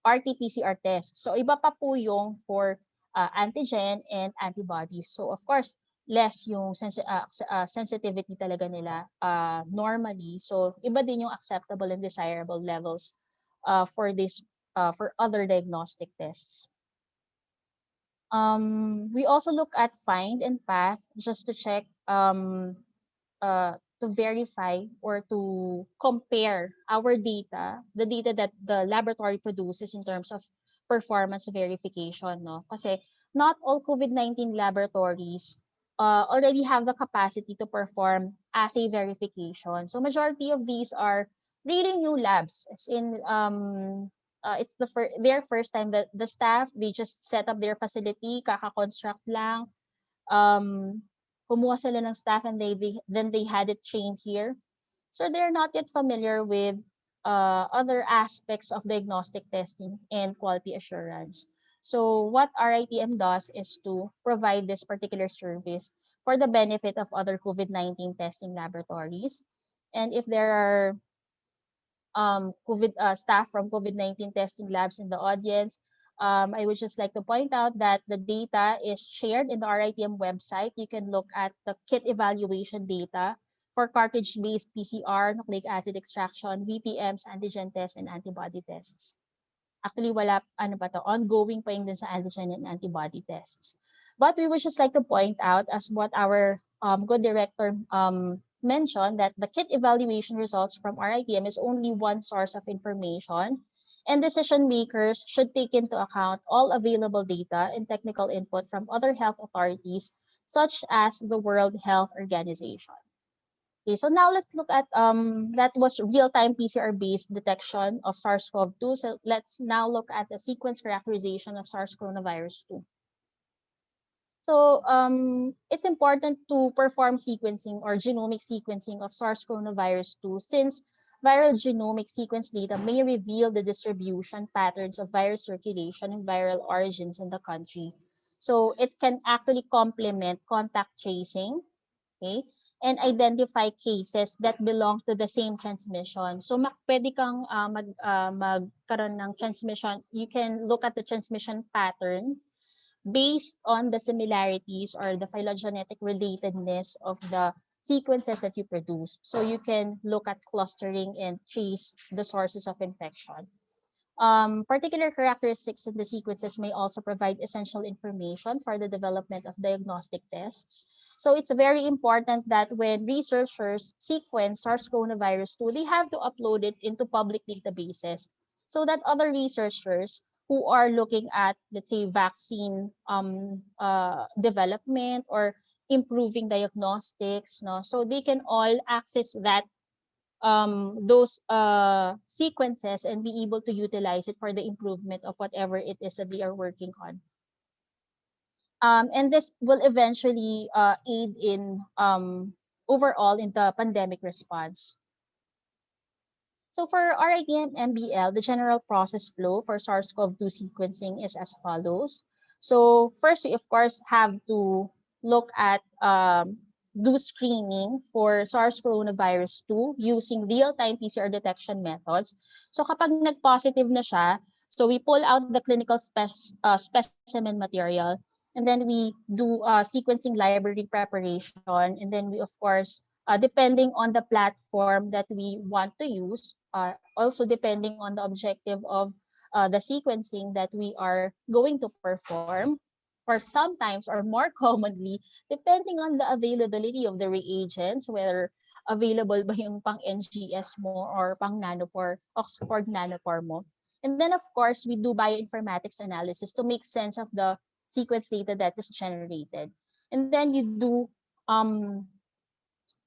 RT-PCR tests. So iba pa po yung for antigen and antibodies. So of course, less yung sensitivity talaga nila normally. So iba din yung acceptable and desirable levels for this for other diagnostic tests. We also look at find and path just to check to verify or to compare our data, the data that the laboratory produces in terms of performance verification, no? Kasi not all COVID-19 laboratories already have the capacity to perform assay verification. So majority of these are really new labs, as in it's their first time that the staff, they just set up their facility, kaka-construct lang, um, kumuha sila ng staff and then they had it trained here. So they're not yet familiar with other aspects of diagnostic testing and quality assurance. So what RITM does is to provide this particular service for the benefit of other COVID-19 testing laboratories. And if there are staff from COVID-19 testing labs in the audience, I would just like to point out that the data is shared in the RITM website. You can look at the kit evaluation data for cartridge-based PCR, nucleic acid extraction, VPMs, antigen tests, and antibody tests. Actually, ongoing pa yung din sa antigen and antibody tests. But we would just like to point out, as what our good director mentioned, that the kit evaluation results from RITM is only one source of information, and decision makers should take into account all available data and technical input from other health authorities, such as the World Health Organization. Okay, so now let's look at that was real-time PCR-based detection of SARS-CoV-2. So let's now look at the sequence characterization of SARS coronavirus 2. So it's important to perform sequencing or genomic sequencing of SARS coronavirus 2, since viral genomic sequence data may reveal the distribution patterns of virus circulation and viral origins in the country. So it can actually complement contact tracing, okay, and identify cases that belong to the same transmission. So pwede kang magkaroon ng transmission. You can look at the transmission pattern based on the similarities or the phylogenetic relatedness of the sequences that you produce. So you can look at clustering and trace the sources of infection. Particular characteristics in the sequences may also provide essential information for the development of diagnostic tests. So it's very important that when researchers sequence SARS coronavirus 2, they have to upload it into public databases so that other researchers who are looking at, let's say, vaccine development or improving diagnostics, no, so they can all access that those sequences and be able to utilize it for the improvement of whatever it is that they are working on. And this will eventually aid in overall in the pandemic response. So for RITM-MBL, the general process flow for SARS-CoV-2 sequencing is as follows. So first, we of course have to look at do screening for SARS coronavirus 2 using real-time PCR detection methods. So kapag nag-positive na siya, so we pull out the clinical specimen material, and then we do sequencing library preparation, and then we of course, depending on the platform that we want to use, also depending on the objective of the sequencing that we are going to perform, or sometimes or more commonly, depending on the availability of the reagents, whether available ba yung pang NGS mo or pang nanopore, Oxford nanopore mo. And then of course, we do bioinformatics analysis to make sense of the sequence data that is generated. And then you do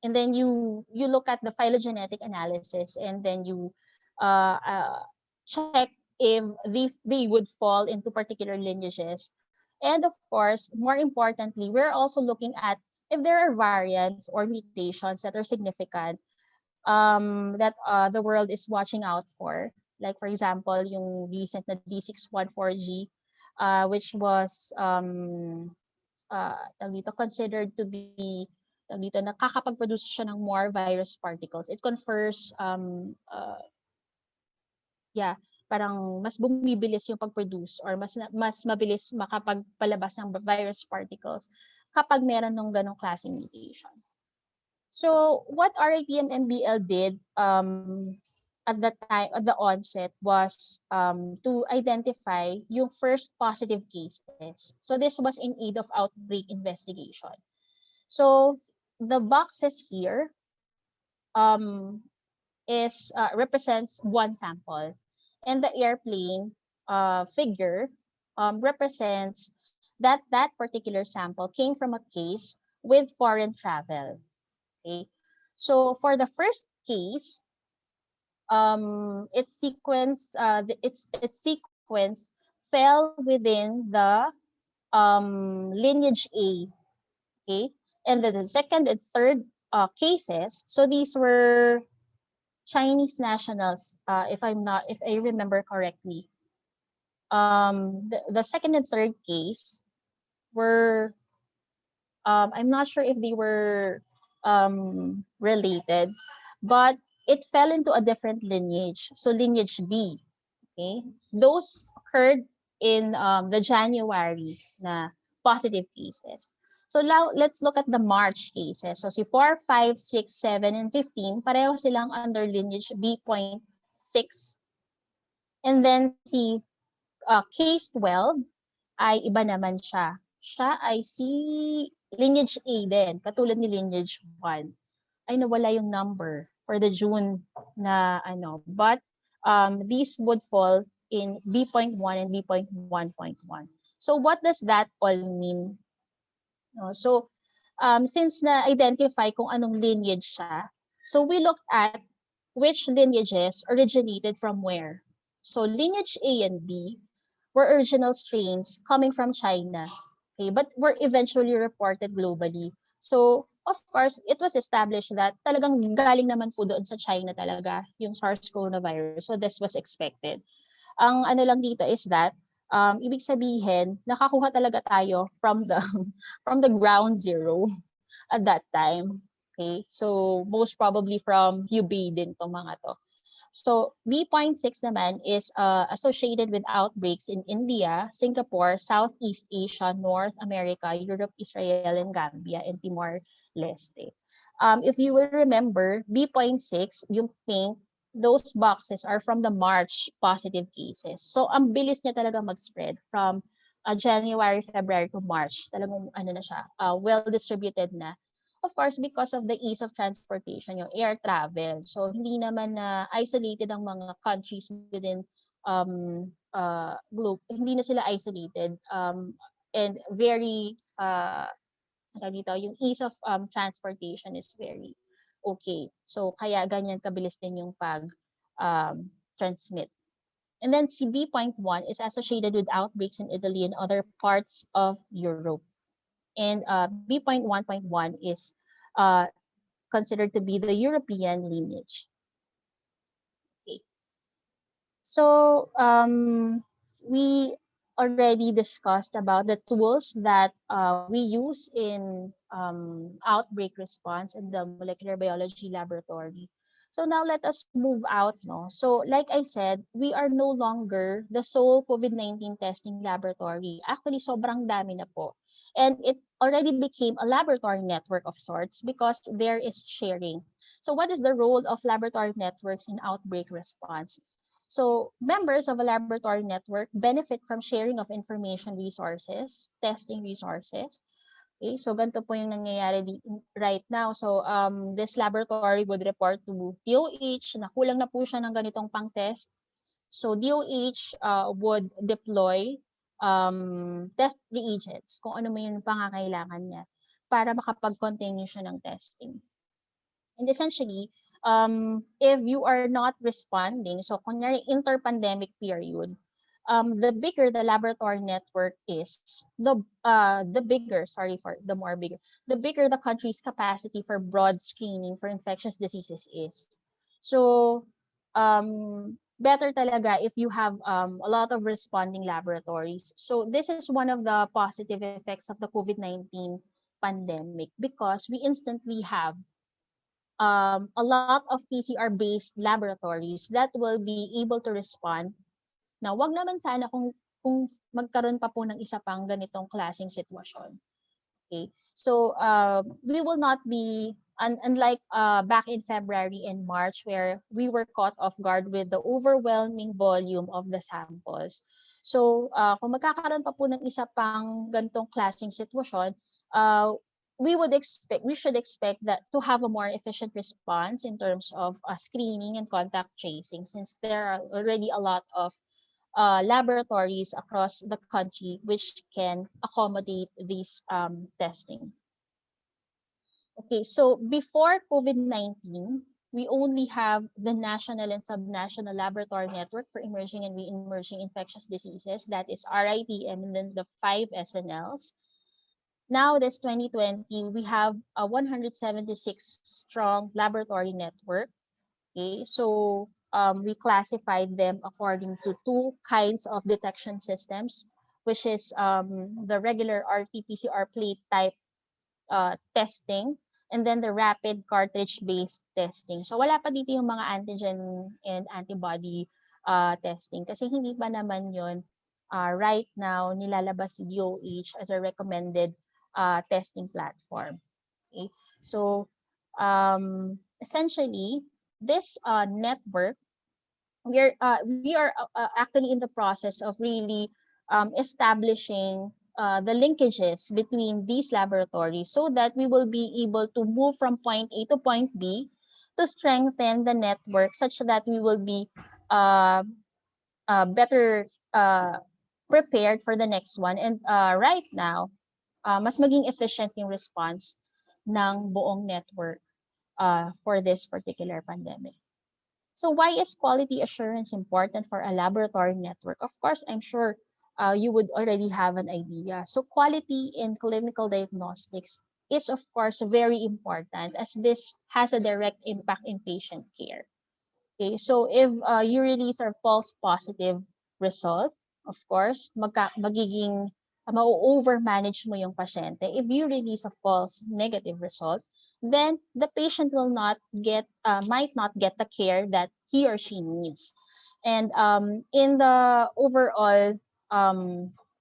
and then you look at the phylogenetic analysis, and then you check if they would fall into particular lineages. And of course, more importantly, we're also looking at if there are variants or mutations that are significant that the world is watching out for. Like for example, yung recent na D614G, which was considered to be nakakapag-produce siya ng more virus particles. It confers parang mas bumibilis yung pag-produce or mas mabilis makapagpalabas ng virus particles kapag meron ng ganong klaseng mutation. So what RITM-MBL did at the onset was to identify yung first positive cases. So this was in aid of outbreak investigation. So the boxes here represents one sample, and the airplane figure represents that that particular sample came from a case with foreign travel. Okay, so for the first case, its sequence fell within the lineage A. Okay, and then the second and third cases, so these were Chinese nationals, if I remember correctly. The second and third case were, I'm not sure if they were related, but it fell into a different lineage. So lineage B. Okay, those occurred in the January na positive cases. So now let's look at the March cases. So si 4, 5, 6, 7, and 15, pareho silang under lineage B.6. And then si case 12 ay iba naman siya. Siya ay si lineage A din, katulad ni lineage 1. Ay nawala yung number for the June na ano. But these would fall in B.1 and B.1.1. So what does that all mean? No? So since na-identify kung anong lineage siya, so we looked at which lineages originated from where. So lineage A and B were original strains coming from China, okay, but were eventually reported globally. So, of course, it was established that talagang galing naman po doon sa China talaga yung SARS coronavirus. So, this was expected. Ang ano lang dito is that, ibig sabihin, nakakuha talaga tayo from the from the ground zero at that time. Okay, so most probably from Hubei din tong mga to. So B.6 naman is associated with outbreaks in India, Singapore, Southeast Asia, North America, Europe, Israel, and Gambia, and Timor-Leste. If you will remember, B.6, yung pink, those boxes are from the March positive cases. So ang bilis niya talaga mag-spread from January, February to March. Talagang ano na siya, well-distributed na. Of course, because of the ease of transportation, yung air travel. So, hindi naman na isolated ang mga countries within globe. Hindi na sila isolated. And very, dito, yung ease of transportation is very okay. So, kaya ganyan kabilis din yung pag-transmit. And then, si B.1 is associated with outbreaks in Italy and other parts of Europe. And B.1.1 is considered to be the European lineage. Okay. So we already discussed about the tools that we use in outbreak response in the molecular biology laboratory. So now let us move out. No? So like I said, we are no longer the sole COVID-19 testing laboratory. Actually, sobrang dami na po. And it already became a laboratory network of sorts because there is sharing. So what is the role of laboratory networks in outbreak response? So members of a laboratory network benefit from sharing of information resources, testing resources. Okay, so ganito po yung nangyayari right now. So this laboratory would report to DOH na kulang na po siya ng ganitong pang-test. So DOH would deploy test reagents, kung ano man yung pangangailangan niya para makapag-continue siya ng testing. And essentially, if you are not responding, so kunyari inter-pandemic period, the bigger the laboratory network is, the bigger the country's capacity for broad screening for infectious diseases is. So, better talaga if you have a lot of responding laboratories. So this is one of the positive effects of the COVID-19 pandemic because we instantly have a lot of PCR-based laboratories that will be able to respond. Now, wag naman sana kung magkaroon pa po ng isa pang ganitong klaseng sitwasyon. Okay? So, we will not be, unlike back in February and March where we were caught off guard with the overwhelming volume of the samples. So, kung magkakaroon pa po ng isa pang ganitong klaseng sitwasyon, we should expect that to have a more efficient response in terms of screening and contact tracing, since there are already a lot of laboratories across the country which can accommodate these testing. Okay, so before COVID-19, we only have the national and subnational laboratory network for emerging and re-emerging infectious diseases, that is RITM, and then the 5 SNLs. Now, this 2020, we have a 176 strong laboratory network. Okay, so we classified them according to two kinds of detection systems, which is the regular RT-PCR plate type testing, and then the rapid cartridge-based testing. So wala pa dito yung mga antigen and antibody testing, kasi hindi pa naman yun right now nilalabas si DOH as a recommended testing platform. Okay? So essentially, this network, we are actually in the process of really establishing the linkages between these laboratories so that we will be able to move from point A to point B to strengthen the network such that we will be better prepared for the next one. And right now, mas maging efficient yung response ng buong network for this particular pandemic. So why is quality assurance important for a laboratory network? Of course, I'm sure you would already have an idea. So quality in clinical diagnostics is of course very important, as this has a direct impact in patient care. Okay, so if you release a false positive result, of course, magiging ma-overmanage mo yung pasyente. If you release a false negative result, then the patient will not get, might not get the care that he or she needs. And in the overall,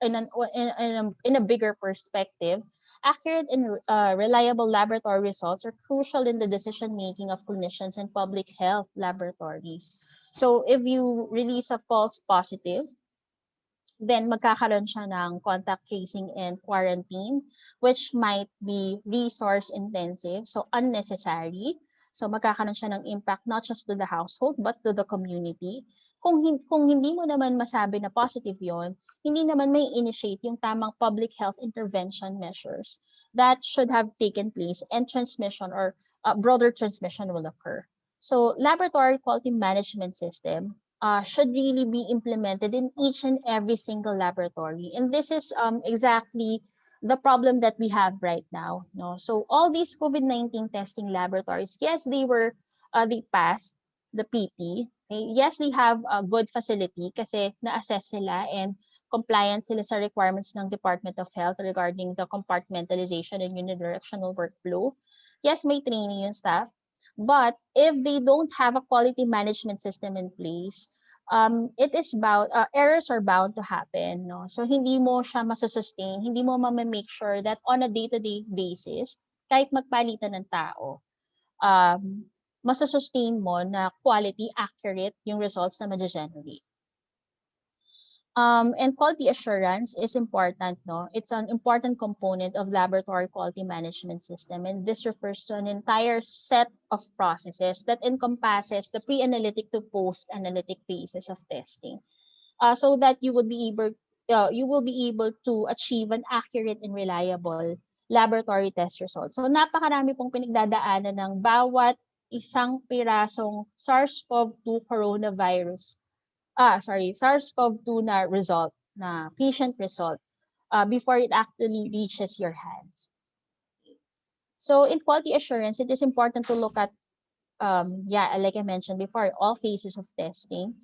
in a bigger perspective, accurate and reliable laboratory results are crucial in the decision making of clinicians and public health laboratories. So if you release a false positive, then magkakaroon siya ng contact tracing and quarantine, which might be resource intensive, so unnecessary. So magkakaroon siya ng impact not just to the household but to the community. Kung hindi mo naman masabi na positive yon, hindi naman may initiate yung tamang public health intervention measures that should have taken place, and transmission or broader transmission will occur. So laboratory quality management system should really be implemented in each and every single laboratory. And this is exactly the problem that we have right now. No? So all these COVID-19 testing laboratories, yes, they passed the PT. Okay? Yes, they have a good facility kasi na-assess sila and compliant sila sa requirements ng Department of Health regarding the compartmentalization and unidirectional workflow. Yes, may training yung staff. But if they don't have a quality management system in place, it is bound, errors are bound to happen. No? So hindi mo siya masusustain, hindi mo make sure that on a day-to-day basis, kahit magpalitan ng tao, masusustain mo na quality, accurate yung results na ma-generate. And quality assurance is important, no? It's an important component of laboratory quality management system, and this refers to an entire set of processes that encompasses the pre-analytic to post-analytic phases of testing, so that you will be able to achieve an accurate and reliable laboratory test result. So napakarami pong pinagdadaanan ng bawat isang pirasong SARS-CoV-2 coronavirus SARS-CoV-2 na result, na patient result, before it actually reaches your hands. So in quality assurance, it is important to look at, like I mentioned before, all phases of testing.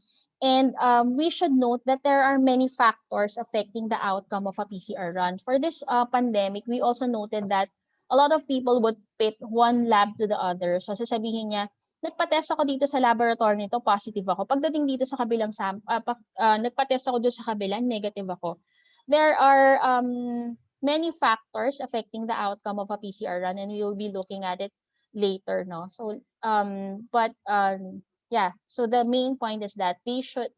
And we should note that there are many factors affecting the outcome of a PCR run. For this pandemic, we also noted that a lot of people would pit one lab to the other. So sasabihin niya, nagpa-test ako dito sa laboratory nito, positive ako. Pagdating dito sa kabilang nagpa-test ako doon sa kabila, negative ako. There are many factors affecting the outcome of a PCR run, and we will be looking at it later, no? So so the main point is that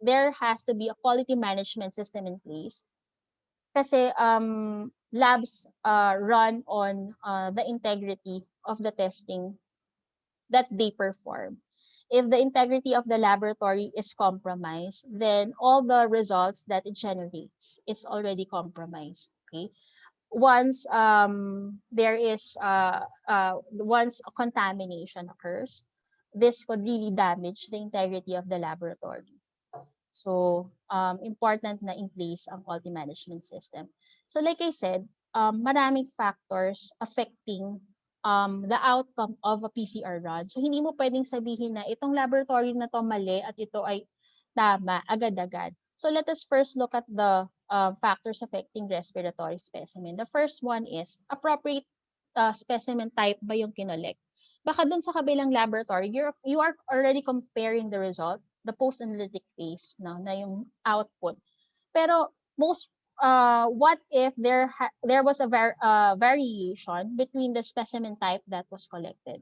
there has to be a quality management system in place. Kasi labs run on the integrity of the testing that they perform. If the integrity of the laboratory is compromised, then all the results that it generates is already compromised. Okay. Once there is once a contamination occurs, this could really damage the integrity of the laboratory. So, important na in place ang quality management system. So like I said, maraming factors affecting the outcome of a PCR run. So hindi mo pwedeng sabihin na itong laboratory na to mali at ito ay tama agad-agad. So let us first look at the factors affecting respiratory specimen. The first one is appropriate specimen type ba yung kinolect. Baka dun sa kabilang laboratory, you are already comparing the result, the post-analytic phase, no, na yung output. Pero what if there was a variation between the specimen type that was collected?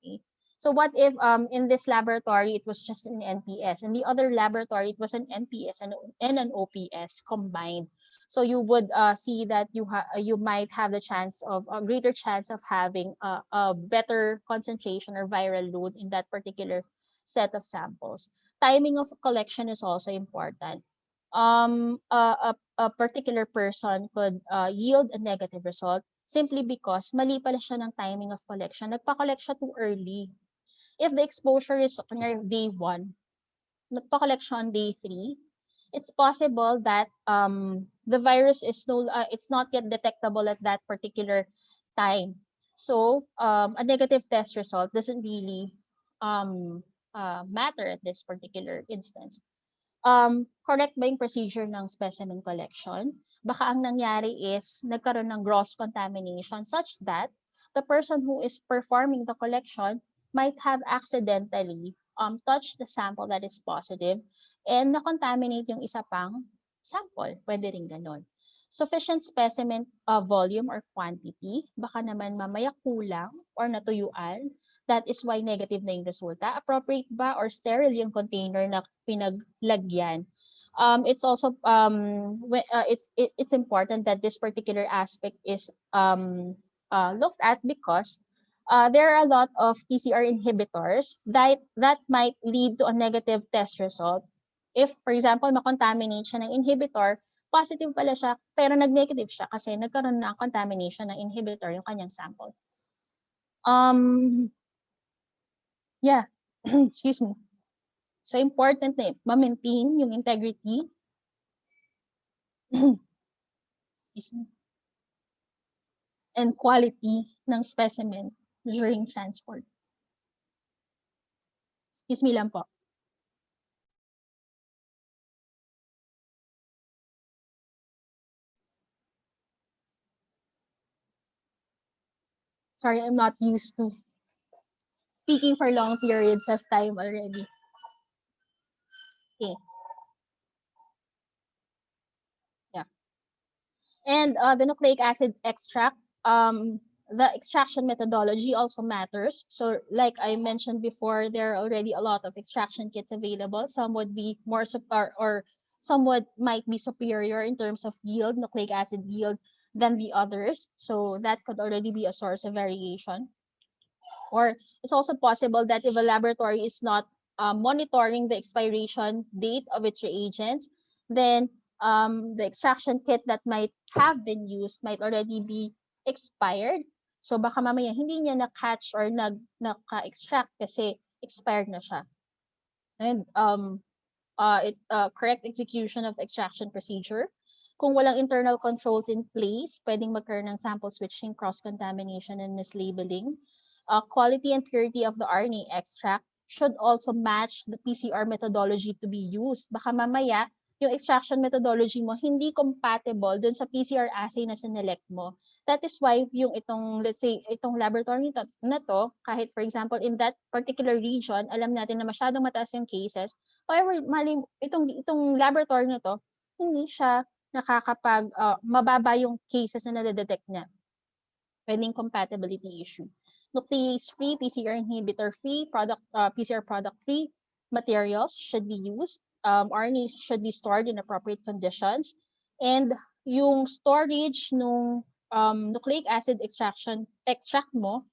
Okay. So what if in this laboratory it was just an NPS, and the other laboratory it was an NPS and an OPS combined? So you would see that you might have the chance of a greater chance of having a better concentration or viral load in that particular set of samples. Timing of collection is also important. A particular person could yield a negative result simply because mali pala siya ng timing of collection. Nagpa-collect siya too early. If the exposure is near day 1, nagpa-collect siya on day 3, it's possible that the virus is it's not yet detectable at that particular time. So a negative test result doesn't really matter at this particular instance. Correct ba yung procedure ng specimen collection? Baka ang nangyari is nagkaroon ng gross contamination such that the person who is performing the collection might have accidentally touched the sample that is positive and na-contaminate yung isa pang sample. Pwede rin ganon. Sufficient specimen volume or quantity, baka naman mamaya kulang or natuyuan. That is why negative na yung resulta. Appropriate ba or sterile yung container na pinaglagyan? It's also it's important that this particular aspect is looked at because there are a lot of PCR inhibitors that might lead to a negative test result. If, for example, makontaminate siya ng inhibitor, positive pala siya, pero nag-negative siya kasi nagkaroon ng contamination ng inhibitor yung kanyang sample. Yeah, excuse me. So, important na ma-maintain yung integrity. Excuse me. And quality ng specimen during transport. Excuse me lang po. Sorry, I'm not used to speaking for long periods of time already. Okay. Yeah. And the nucleic acid extract, the extraction methodology also matters. So like I mentioned before, there are already a lot of extraction kits available. Some would be more or somewhat might be superior in terms of yield, nucleic acid yield, than the others. So that could already be a source of variation. Or it's also possible that if a laboratory is not monitoring the expiration date of its reagents, then the extraction kit that might have been used might already be expired. So baka mamaya hindi niya na-catch or naka-extract kasi expired na siya. And correct execution of extraction procedure. Kung walang internal controls in place, pwedeng magkaroon ng sample switching, cross-contamination, and mislabeling. Quality and purity of the RNA extract should also match the PCR methodology to be used. Baka mamaya, yung extraction methodology mo hindi compatible dun sa PCR assay na sinelect mo. That is why yung let's say, itong laboratory na to, kahit for example, in that particular region, alam natin na masyadong mataas yung cases. However, itong laboratory na to, hindi siya mababa yung cases na nadedetect niya. Pwedeng compatibility issue. Nuclease-free, PCR inhibitor-free, PCR product-free materials should be used. RNA should be stored in appropriate conditions. And yung storage nung nucleic acid extract mo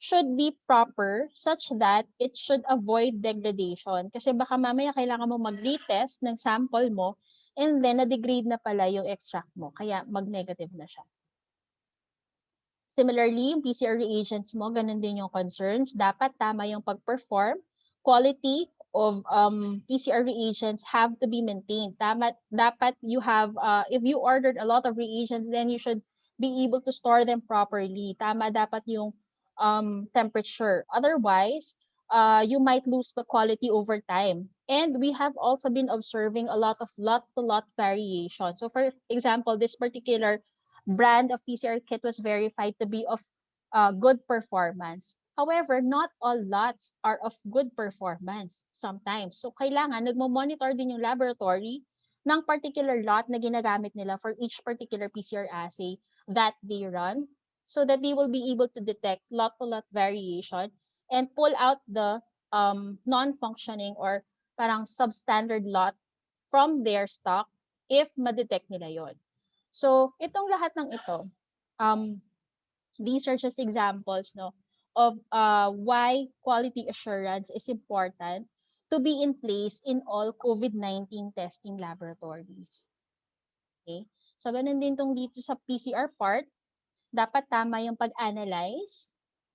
should be proper such that it should avoid degradation. Kasi baka mamaya kailangan mo mag-retest ng sample mo and then na-degrade na pala yung extract mo. Kaya mag-negative na siya. Similarly, yung PCR reagents mo, ganun din yung concerns. Dapat tama yung pag-perform. Quality of PCR reagents have to be maintained. Dapat you have, if you ordered a lot of reagents, then you should be able to store them properly. Tama dapat yung temperature. Otherwise, you might lose the quality over time. And we have also been observing a lot of lot-to-lot variation. So for example, this particular brand of PCR kit was verified to be of good performance. However, not all lots are of good performance sometimes. So kailangan nagmo-monitor din yung laboratory ng particular lot na ginagamit nila for each particular PCR assay that they run so that they will be able to detect lot-to-lot variation and pull out the non-functioning or parang substandard lot from their stock if ma-detect nila yon. So, itong lahat ng ito, these are just examples no, of why quality assurance is important to be in place in all COVID-19 testing laboratories. Okay? So, ganun din tong dito sa PCR part, dapat tama yung pag-analyze.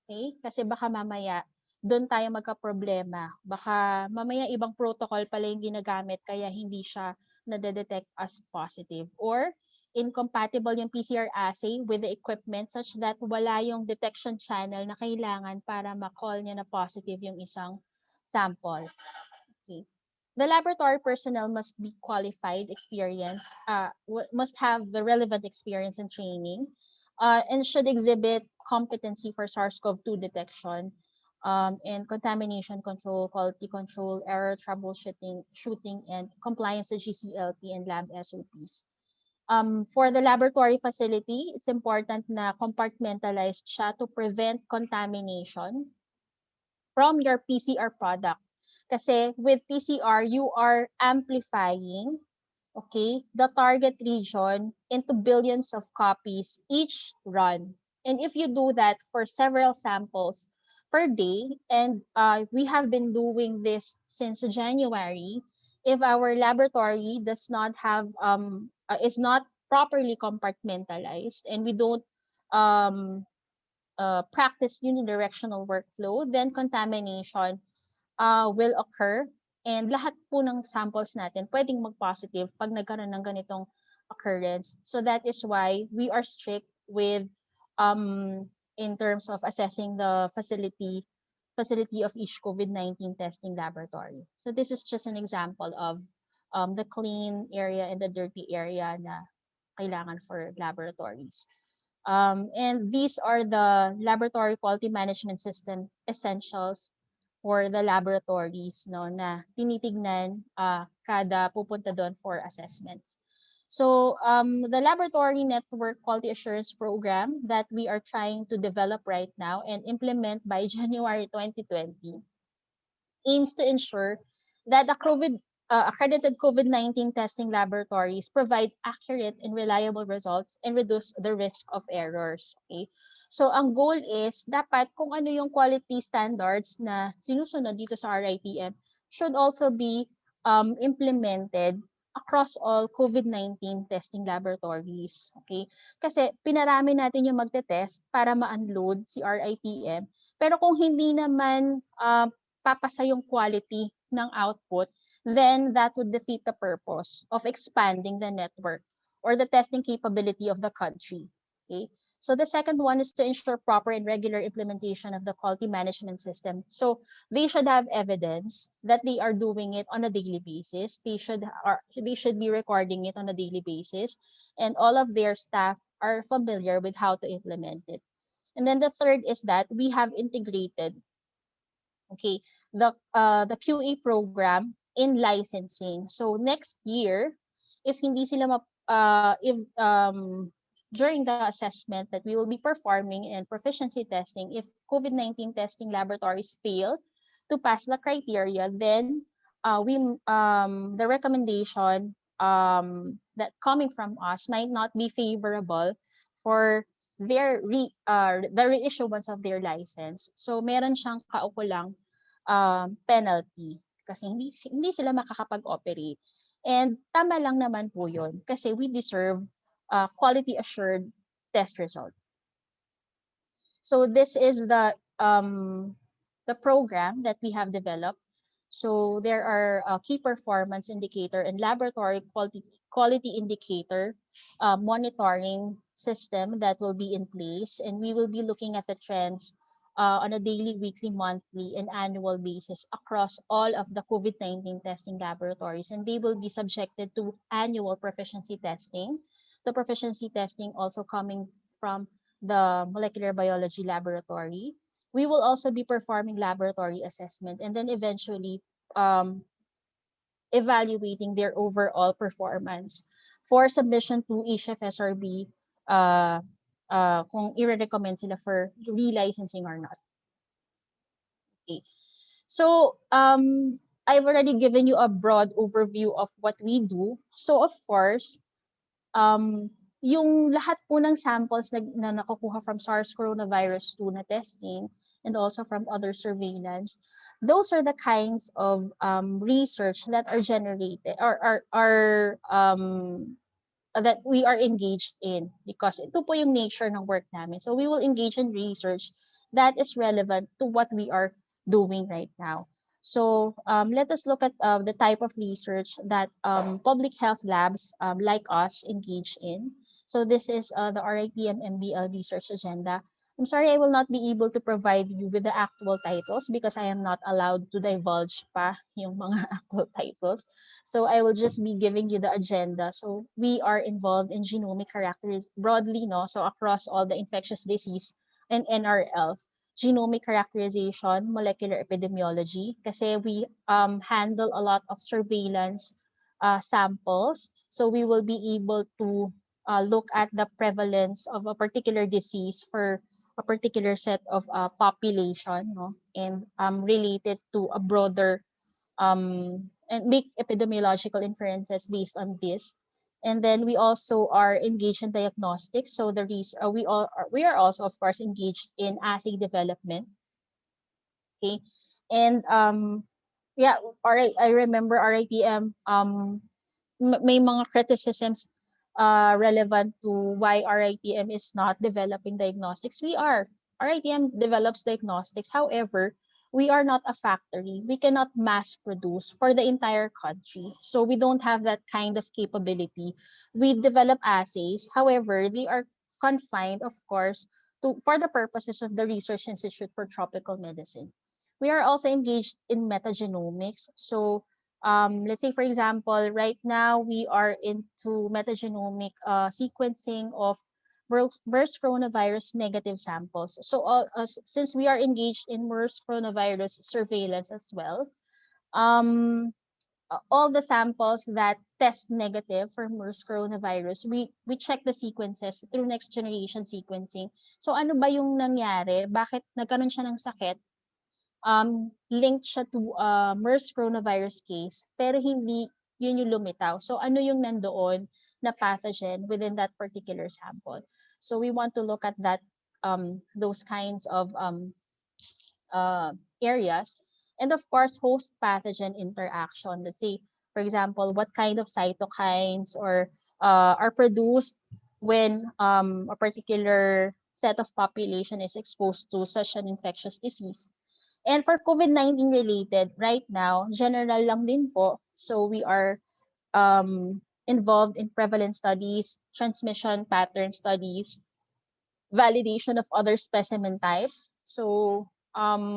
Okay? Kasi baka mamaya, doon tayo magka-problema. Baka mamaya ibang protocol pala yung ginagamit kaya hindi siya nade-detect as positive. Or incompatible yung PCR assay with the equipment such that wala yung detection channel na kailangan para ma-call niya na positive yung isang sample. Okay. The laboratory personnel must be qualified, experienced, must have the relevant experience and training, and should exhibit competency for SARS-CoV-2 detection, and contamination control, quality control, error troubleshooting, and compliance to GCLP and lab SOPs. For the laboratory facility, it's important na compartmentalized siya to prevent contamination from your PCR product. Kasi with PCR, you are amplifying, okay, the target region into billions of copies each run. And if you do that for several samples per day, and we have been doing this since January, if our laboratory does not have, is not properly compartmentalized and we don't practice unidirectional workflow, then contamination will occur and lahat po ng samples natin pwedeng mag-positive pag nagkaroon ng ganitong occurrence. So that is why we are strict with in terms of assessing the facility of each COVID-19 testing laboratory. So this is just an example of the clean area and the dirty area na kailangan for laboratories. And these are the laboratory quality management system essentials for the laboratories no na tinitignan kada pupunta doon for assessments. So the laboratory network quality assurance program that we are trying to develop right now and implement by January 2020 aims to ensure that accredited COVID-19 testing laboratories provide accurate and reliable results and reduce the risk of errors. Okay? So ang goal is dapat kung ano yung quality standards na sinusunod dito sa RITM should also be implemented across all COVID-19 testing laboratories. Okay? Kasi pinarami natin yung magte-test para ma-unload si RITM. Pero kung hindi naman papasa yung quality ng output, then that would defeat the purpose of expanding the network or the testing capability of the country. Okay? So the second one is to ensure proper and regular implementation of the quality management system. So they should have evidence that they are doing it on a daily basis. They should be recording it on a daily basis, and all of their staff are familiar with how to implement it. And then the third is that we have integrated the QA program in licensing. So next year, if hindi sila during the assessment that we will be performing and proficiency testing, if COVID-19 testing laboratories fail to pass the criteria, then the recommendation that coming from us might not be favorable for the reissuance of their license. So meron siyang kaukulang penalty kasi hindi sila makakapag-operate. And tama lang naman po 'yun kasi we deserve quality assured test result. So this is the program that we have developed. So there are key performance indicator and laboratory quality indicator monitoring system that will be in place, and we will be looking at the trends on a daily, weekly, monthly, and annual basis across all of the COVID-19 testing laboratories, and they will be subjected to annual proficiency testing. The proficiency testing also coming from the molecular biology laboratory. We will also be performing laboratory assessment and then eventually um, evaluating their overall performance for submission to HFSRB kung i-recommend sila for relicensing or not. Okay. So I've already given you a broad overview of what we do. So of course, um, yung lahat po ng samples na nakukuha from SARS coronavirus 2 na testing and also from other surveillance, those are the kinds of research that are generated or are that we are engaged in because ito po yung nature ng work namin. So we will engage in research that is relevant to what we are doing right now. So let us look at the type of research that public health labs like us engage in. So this is the RITM-MBL research agenda. I'm sorry I will not be able to provide you with the actual titles because I am not allowed to divulge pa yung mga actual titles. So I will just be giving you the agenda. So we are involved in genomic characteristics broadly, no? So across all the infectious disease and NRLs, genomic characterization, molecular epidemiology, kasi we handle a lot of surveillance samples. So we will be able to look at the prevalence of a particular disease for a particular set of population, no? And related to a broader and make epidemiological inferences based on this. And then we also are engaged in diagnostics. So we are also of course engaged in assay development. Okay, and yeah, I remember RITM may mga criticisms relevant to why RITM is not developing diagnostics. RITM develops diagnostics. However, we are not a factory. We cannot mass produce for the entire country. So we don't have that kind of capability. We develop assays. However, they are confined, of course, for the purposes of the Research Institute for Tropical Medicine. We are also engaged in metagenomics. So let's say, for example, right now we are into metagenomic sequencing of MERS coronavirus negative samples. So since we are engaged in MERS coronavirus surveillance as well, all the samples that test negative for MERS coronavirus, we check the sequences through next generation sequencing. So ano ba yung nangyari? Bakit nagkaroon siya ng sakit? Linked siya to MERS coronavirus case, pero hindi yun yung lumitaw. So ano yung nandoon na pathogen within that particular sample? So we want to look at that those kinds of areas. And of course, host pathogen interaction. Let's say, for example, what kind of cytokines or are produced when a particular set of population is exposed to such an infectious disease. And for COVID-19 related, right now, general lang din po. So we are involved in prevalence studies, transmission pattern studies, validation of other specimen types. So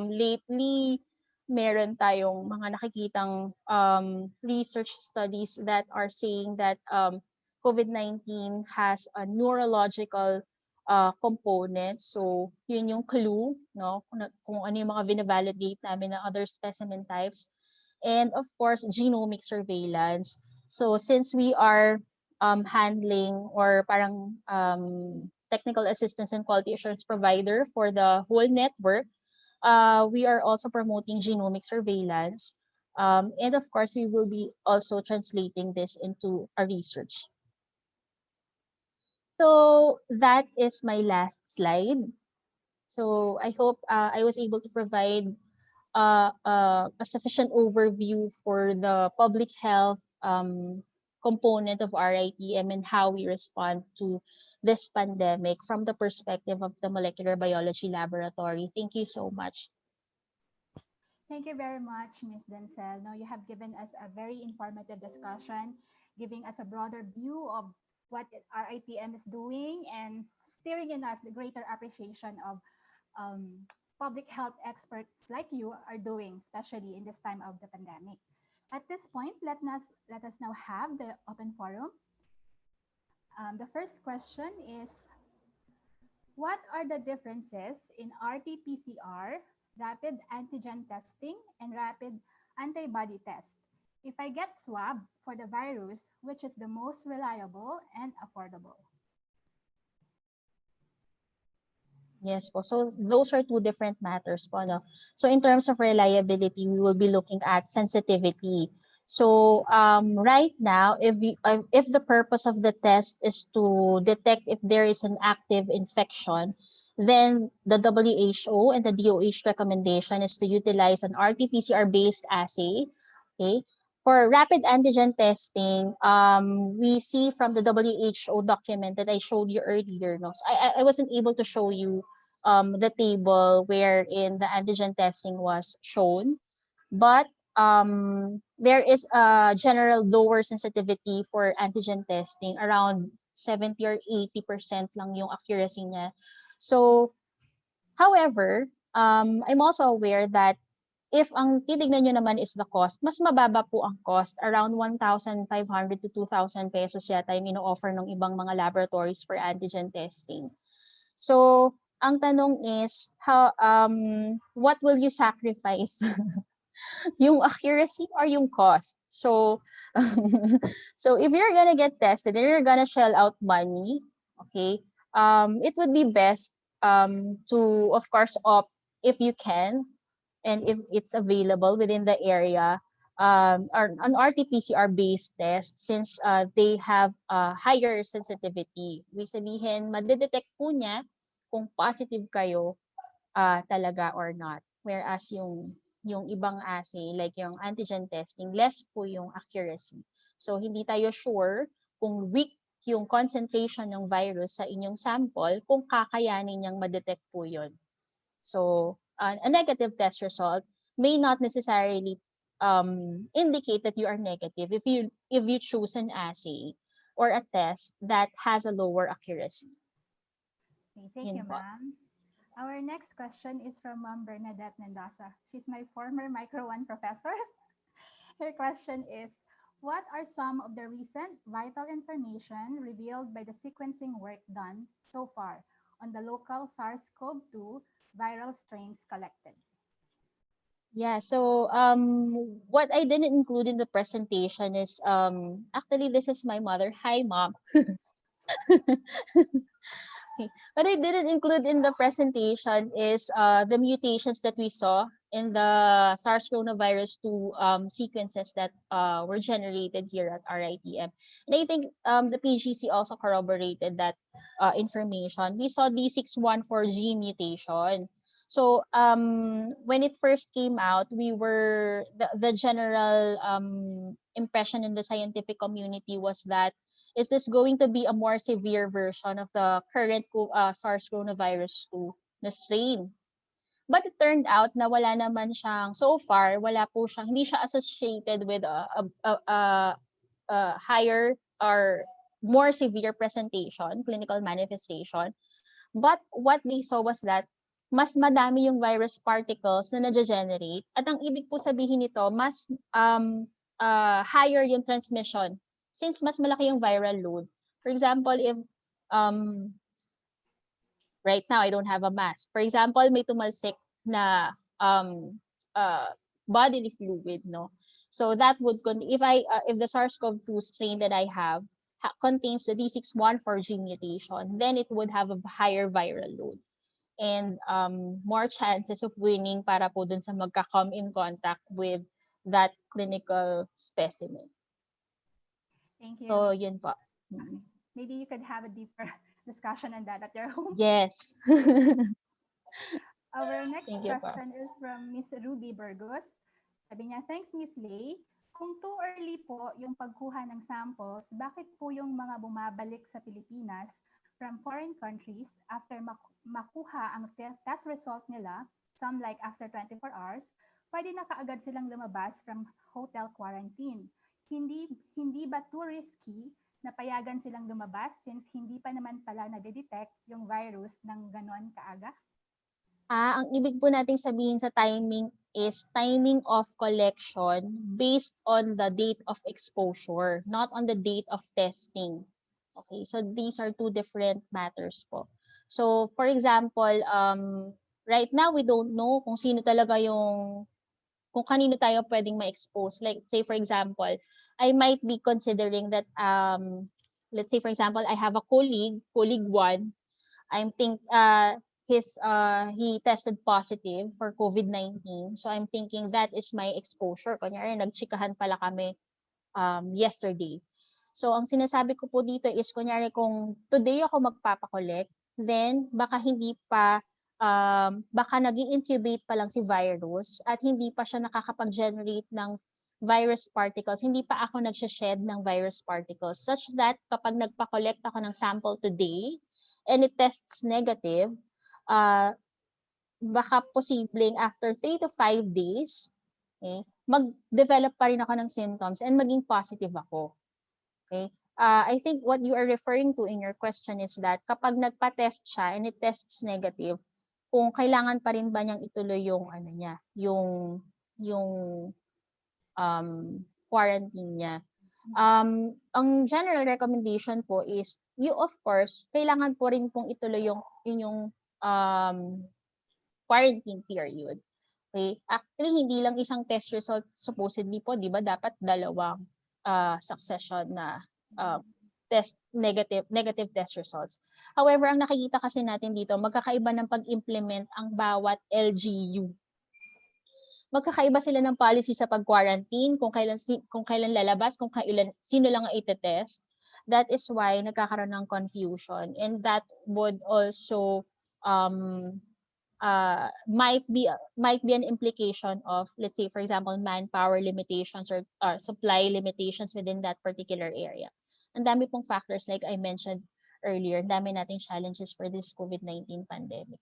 lately, meron tayong mga nakikitang research studies that are saying that COVID-19 has a neurological component. So yun yung clue, no? Kung ano yung mga binavalidate namin na other specimen types. And of course, genomic surveillance. So since we are handling or parang technical assistance and quality assurance provider for the whole network, we are also promoting genomic surveillance And of course, we will be also translating this into a research. So that is my last slide. So I hope I was able to provide a sufficient overview for the public health component of RITM and how we respond to this pandemic from the perspective of the molecular biology laboratory. Thank you so much. Thank you very much, Ms. Dancel. Now, you have given us a very informative discussion, giving us a broader view of what RITM is doing and steering in us the greater appreciation of um, public health experts like you are doing, especially in this time of the pandemic. At this point, let us now have the open forum. The first question is, what are the differences in RT-PCR, rapid antigen testing, and rapid antibody test? If I get swabbed for the virus, which is the most reliable and affordable? Yes po. So those are two different matters po, no? So in terms of reliability, we will be looking at sensitivity. So right now, if the purpose of the test is to detect if there is an active infection, then the WHO and the DOH recommendation is to utilize an RT-PCR based assay. Okay. For rapid antigen testing, we see from the WHO document that I showed you earlier. No, so I wasn't able to show you the table wherein the antigen testing was shown, but there is a general lower sensitivity for antigen testing, around 70 or 80% lang yung accuracy niya. So, however, I'm also aware that if ang titignan nyo naman is the cost, mas mababa po ang cost. Around 1,500 to 2,000 pesos yata yung ino-offer ng ibang mga laboratories for antigen testing. So, ang tanong is, what will you sacrifice? Yung accuracy or yung cost? So, so if you're gonna get tested and you're gonna shell out money, okay, it would be best to, of course, opt, if you can, and if it's available within the area, or an RT-PCR based test, since they have higher sensitivity. Ibig sabihin, madedetect po niya kung positive kayo talaga or not. Whereas yung ibang assay, like yung antigen testing, less po yung accuracy. So hindi tayo sure kung weak yung concentration ng virus sa inyong sample, kung kakayanin niyang madetect po yun. So a negative test result may not necessarily indicate that you are negative if you choose an assay or a test that has a lower accuracy. Okay, thank you, ma'am. Our next question is from Ma'am Bernadette Mendoza. She's my former Micro 1 professor. Her question is, what are some of the recent vital information revealed by the sequencing work done so far on the local SARS-CoV-2 viral strains collected? Yeah, so what I didn't include in the presentation is actually this is my mother. Hi, mom. What I didn't include in the presentation is the mutations that we saw in the SARS coronavirus 2 sequences that were generated here at RITM. And I think the PGC also corroborated that information. We saw D614G mutation. So when it first came out, the general impression in the scientific community was that, is this going to be a more severe version of the current SARS coronavirus 2 na strain? But it turned out na wala naman siyang, so far, hindi siya associated with a higher or more severe presentation, clinical manifestation. But what they saw was that mas madami yung virus particles na na-generate, at ang ibig po sabihin nito, mas higher yung transmission since mas malaki yung viral load. For example, if right now I don't have a mask. For example, may tumalsik na bodily fluid, no? So that would if the SARS-CoV-2 strain that I have contains the D614G mutation, then it would have a higher viral load and more chances of winning para po dun sa magka-come in contact with that clinical specimen. Thank you. So, yun po. Maybe you could have a deeper discussion on that at your home. Yes. Our next Thank you po. question is from Miss Ruby Burgos. Sabi niya, thanks Miss Lay. Kung too early po yung pagkuha ng samples, bakit po yung mga bumabalik sa Pilipinas from foreign countries after makuha ang test result nila, some like after 24 hours, pwede na kaagad silang lumabas from hotel quarantine? Hindi ba too risky na payagan silang lumabas since hindi pa naman pala nade-detect yung virus ng ganon kaaga? Ang ibig po nating sabihin sa timing is timing of collection based on the date of exposure, not on the date of testing. Okay, so these are two different matters po. So, for example, right now we don't know kung sino talaga kung kanino tayo pwedeng ma-expose. Like, say for example, I might be considering that, let's say for example, I have a colleague 1, he tested positive for COVID-19. So I'm thinking that is my exposure. Kunyari, nagchikahan pala kami yesterday. So ang sinasabi ko po dito is, kunyari kung today ako magpapakolect, then baka hindi pa, baka nag-incubate pa lang si virus at hindi pa siya nakakapag-generate ng virus particles. Hindi pa ako nagsha-shed ng virus particles such that kapag nagpa-collect ako ng sample today and it tests negative, baka posibleng after 3 to 5 days, okay, mag-develop pa rin ako ng symptoms and maging positive ako. Okay? I think what you are referring to in your question is that kapag nagpa-test siya and it tests negative, kung kailangan pa rin ba niyang ituloy yung ano niya, yung quarantine niya. Ang general recommendation po is, you of course, kailangan po rin pong ituloy yung inyong quarantine period. Okay? Actually, hindi lang isang test result supposedly po, di ba? Dapat dalawang succession na negative test results. However, ang nakikita kasi natin dito, magkakaiba ng pag-implement ang bawat LGU. Magkakaiba sila ng policy sa pag-quarantine, kung kailan lalabas, sino lang ang ite-test. That is why nagkakaroon ng confusion, and that would also might be an implication of, let's say for example, manpower limitations or supply limitations within that particular area. Ang dami pong factors like I mentioned earlier, ang dami nating challenges for this COVID-19 pandemic.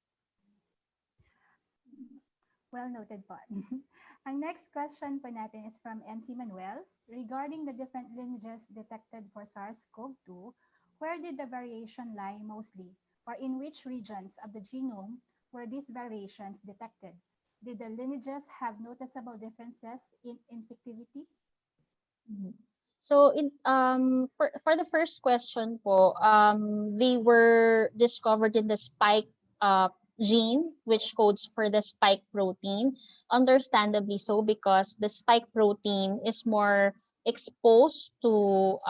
Well noted po. Ang next question po natin is from MC Manuel. Regarding the different lineages detected for SARS-CoV-2, where did the variation lie mostly? Or in which regions of the genome were these variations detected? Did the lineages have noticeable differences in infectivity? So, for the first question po, they were discovered in the spike gene, which codes for the spike protein. Understandably so, because the spike protein is more exposed to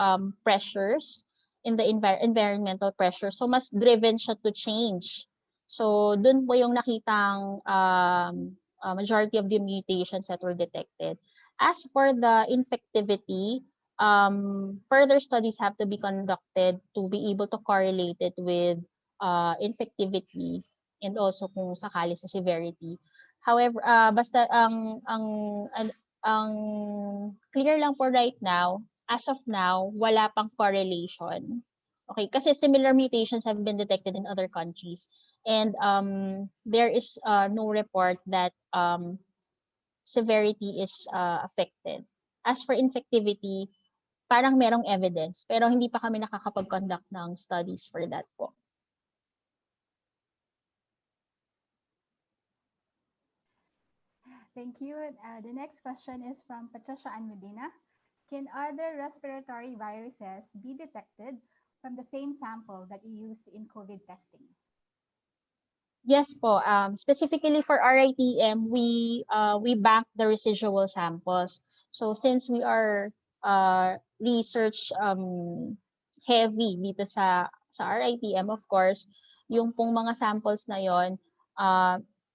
pressures in the environmental pressure. So, mas driven siya to change. So, dun po yung nakitang majority of the mutations that were detected. As for the infectivity, further studies have to be conducted to be able to correlate it with infectivity and also kung sakali sa severity. However, basta ang clear lang po right now, as of now, wala pang correlation. Okay, kasi similar mutations have been detected in other countries, and there is no report that severity is affected. As for infectivity, parang merong evidence, pero hindi pa kami nakakapag-conduct ng studies for that po. Thank you. The next question is from Patricia Ann Medina. Can other respiratory viruses be detected from the same sample that you use in COVID testing? Yes po. Specifically for RITM, we bank the residual samples. So since we are research heavy dito sa RITM, of course, yung pong mga samples na yon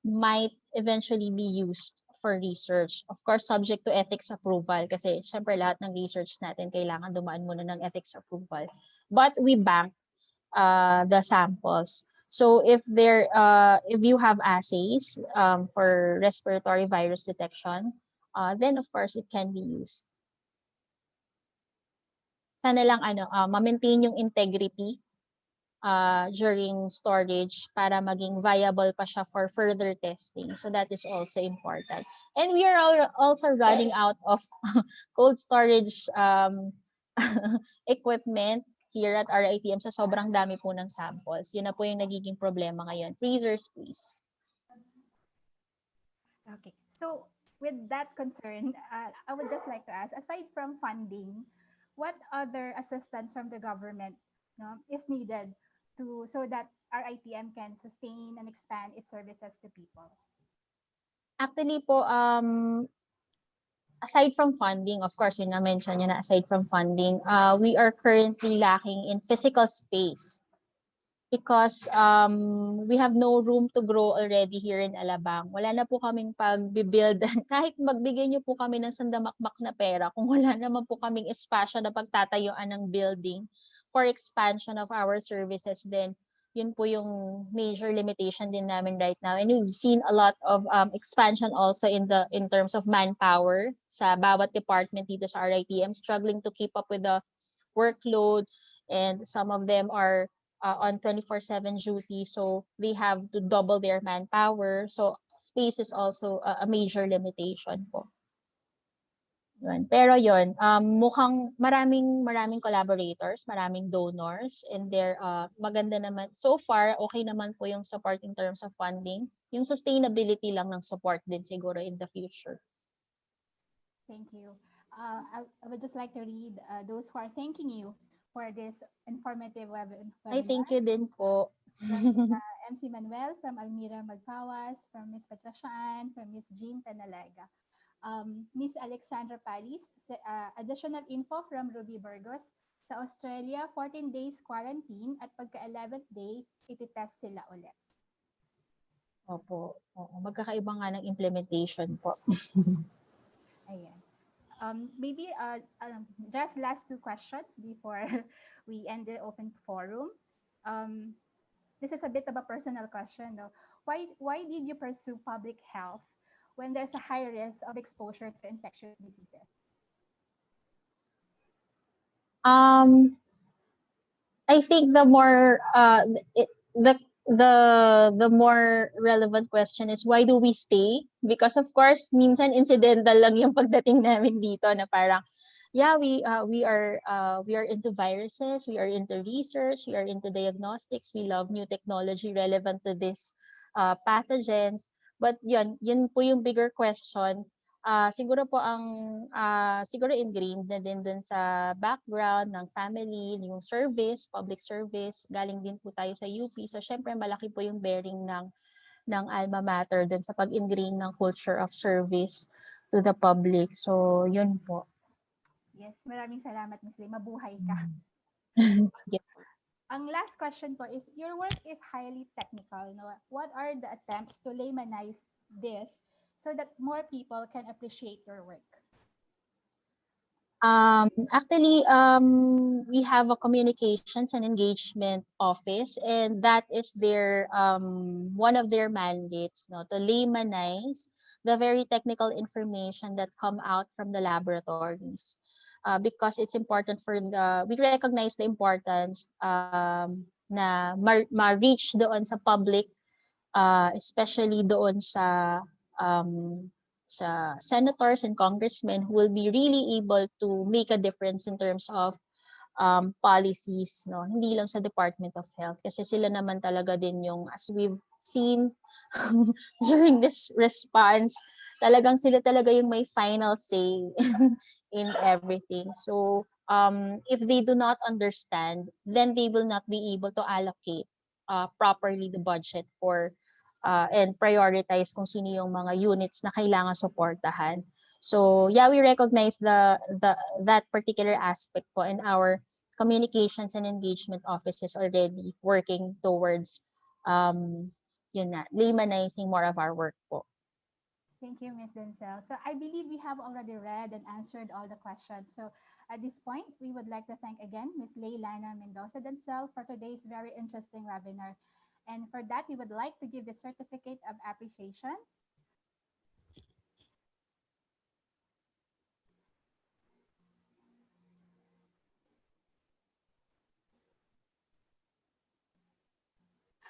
might eventually be used for research. Of course, subject to ethics approval kasi syempre lahat ng research natin kailangan dumaan muna ng ethics approval. But we bank the samples. So if you have assays for respiratory virus detection, then of course it can be used. Sana lang ma-maintain yung integrity during storage para maging viable pa siya for further testing. So that is also important. And we are also running out of cold storage equipment here at RITM sa sobrang dami po ng samples. Yun na po yung nagiging problema ngayon. Freezers, please. Okay. So with that concern, I would just like to ask, aside from funding, what other assistance from the government is needed so that RITM can sustain and expand its services to people? Actually po, aside from funding, of course, yun na-mention nyo na aside from funding, we are currently lacking in physical space because we have no room to grow already here in Alabang. Wala na po kaming pag-build. Kahit magbigay nyo po kami ng sandamakmak na pera, kung wala naman po kaming espasyo na pagtatayuan ng building for expansion of our services, then yun po yung major limitation din namin right now. And we've seen a lot of expansion also in terms of manpower sa bawat department dito sa RITM, struggling to keep up with the workload, and some of them are on 24/7 duty, so they have to double their manpower. So space is also a major limitation po. Yun. Pero yun, mukhang maraming collaborators, maraming donors, and they're maganda naman. So far, okay naman po yung support in terms of funding. Yung sustainability lang ng support din siguro in the future. Thank you. I would just like to read those who are thanking you for this informative webinar. I thank you din po. MC Manuel from Almira Magpawas, from Ms. Patricia Ann, from Ms. Jean Tanalega. Ms. Alexandra Palis, additional info from Ruby Burgos. Sa Australia, 14 days quarantine at pagka-11th day, ititest sila ulit. Opo. Magkakaiba nga ng implementation po. Ayan. Maybe just last two questions before we end the open forum. This is a bit of a personal question, though. Why did you pursue public health when there's a high risk of exposure to infectious diseases? I think the more the more relevant question is why do we stay? Because of course, minsan incidental lang yung pagdating namin dito na parang yeah, we are into viruses, we are into research, we are into diagnostics, we love new technology relevant to this pathogens. But yun po yung bigger question. Siguro po siguro ingrained na din dun sa background ng family, yung service, public service, galing din po tayo sa UP. So syempre malaki po yung bearing ng alma mater dun sa pag-ingrain ng culture of service to the public. So yun po. Yes, maraming salamat, Ms. Lee. Mabuhay ka. Yes. Ang last question po is, your work is highly technical. No? What are the attempts to laymanize this so that more people can appreciate your work? Actually, we have a communications and engagement office, and that is their one of their mandates, to laymanize the very technical information that come out from the laboratories. Because it's important we recognize the importance na ma-reach doon sa public, especially doon sa senators and congressmen who will be really able to make a difference in terms of policies, hindi lang sa Department of Health, kasi sila naman talaga din yung, as we've seen during this response, talagang sila talaga yung may final say in everything. So if they do not understand, then they will not be able to allocate properly the budget for and prioritize kung sino yung mga units na kailangan suportahan. So yeah, we recognize that particular aspect po, and our communications and engagement offices already working towards laymanizing more of our work po. Thank you, Ms. Dancel. So I believe we have already read and answered all the questions. So at this point, we would like to thank again Ms. Lanna Mendoza-Dancel for today's very interesting webinar. And for that, we would like to give the certificate of appreciation.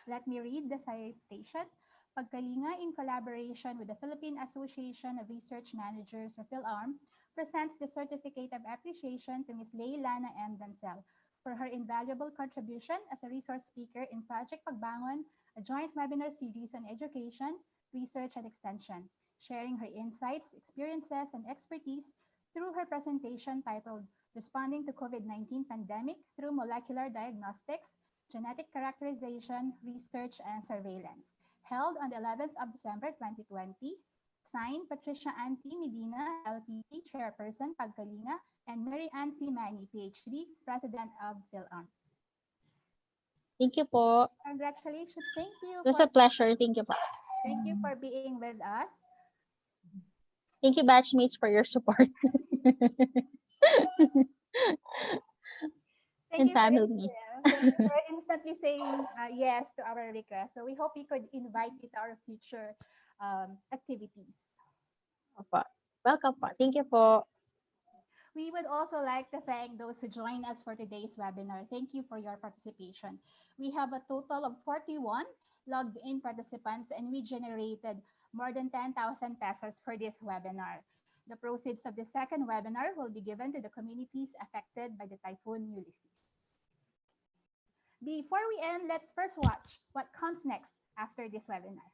Let me read the citation. Pagkalinga, in collaboration with the Philippine Association of Research Managers, or PHILARM, presents the Certificate of Appreciation to Ms. Lanna M. Dancel for her invaluable contribution as a resource speaker in Project Pagbangon, a joint webinar series on education, research, and extension, sharing her insights, experiences, and expertise through her presentation titled Responding to COVID-19 Pandemic Through Molecular Diagnostics, Genetic Characterization, Research, and Surveillance, held on the 11th of December 2020. Signed, Patricia Ann T. Medina, LPT, Chairperson, Pagkalinga, and Mary Ann C. Manny, PhD, President of PhilArm. Thank you po. Congratulations. Thank you. It was a pleasure. Thank you po. Thank you for being with us. Thank you, batchmates, for your support. Thank and you family. for instantly saying yes to our request. So we hope we could invite you to our future activities. Opo. Welcome po. Thank you po. We would also like to thank those who joined us for today's webinar. Thank you for your participation. We have a total of 41 logged in participants, and we generated more than 10,000 pesos for this webinar. The proceeds of the second webinar will be given to the communities affected by the Typhoon Ulysses. Before we end, let's first watch what comes next after this webinar.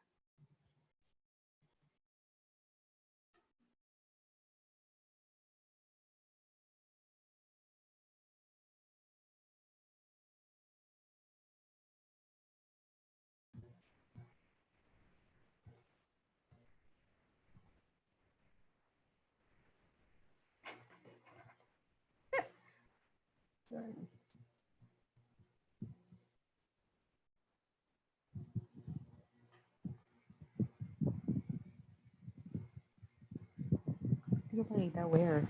Where?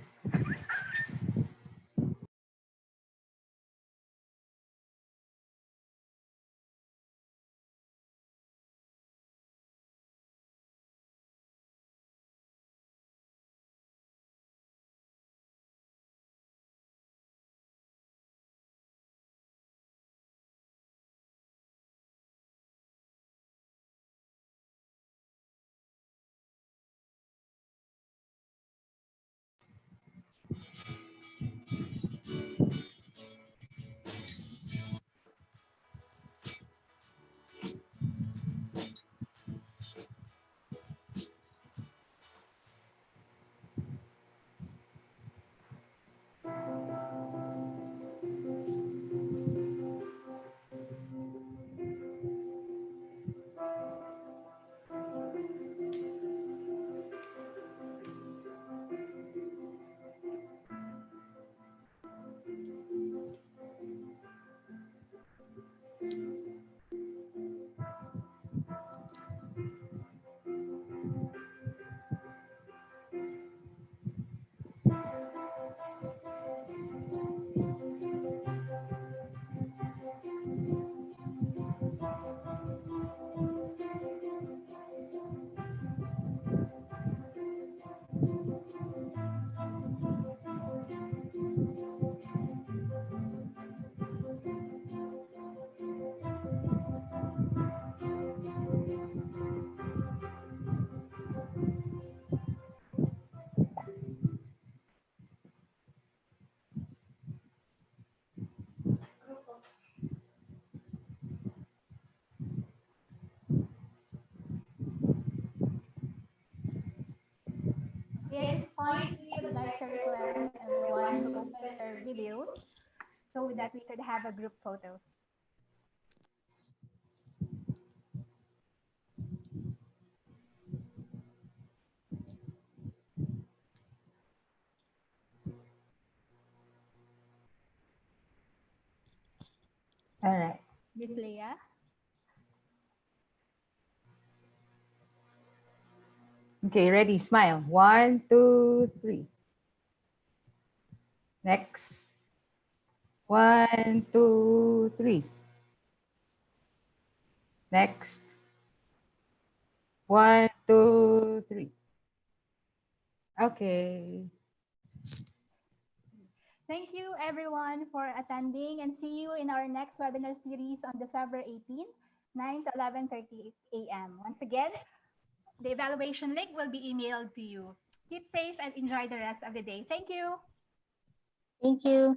At this point, we would like to request everyone to open their videos so that we could have a group photo. All right. Miss Leah? Okay, ready, smile. 1, 2, 3. Next. 1, 2, 3. Next. 1, 2, 3. Okay. Thank you everyone for attending and see you in our next webinar series on December 18, 9 to 11:30 a.m. Once again, the evaluation link will be emailed to you. Keep safe and enjoy the rest of the day. Thank you. Thank you.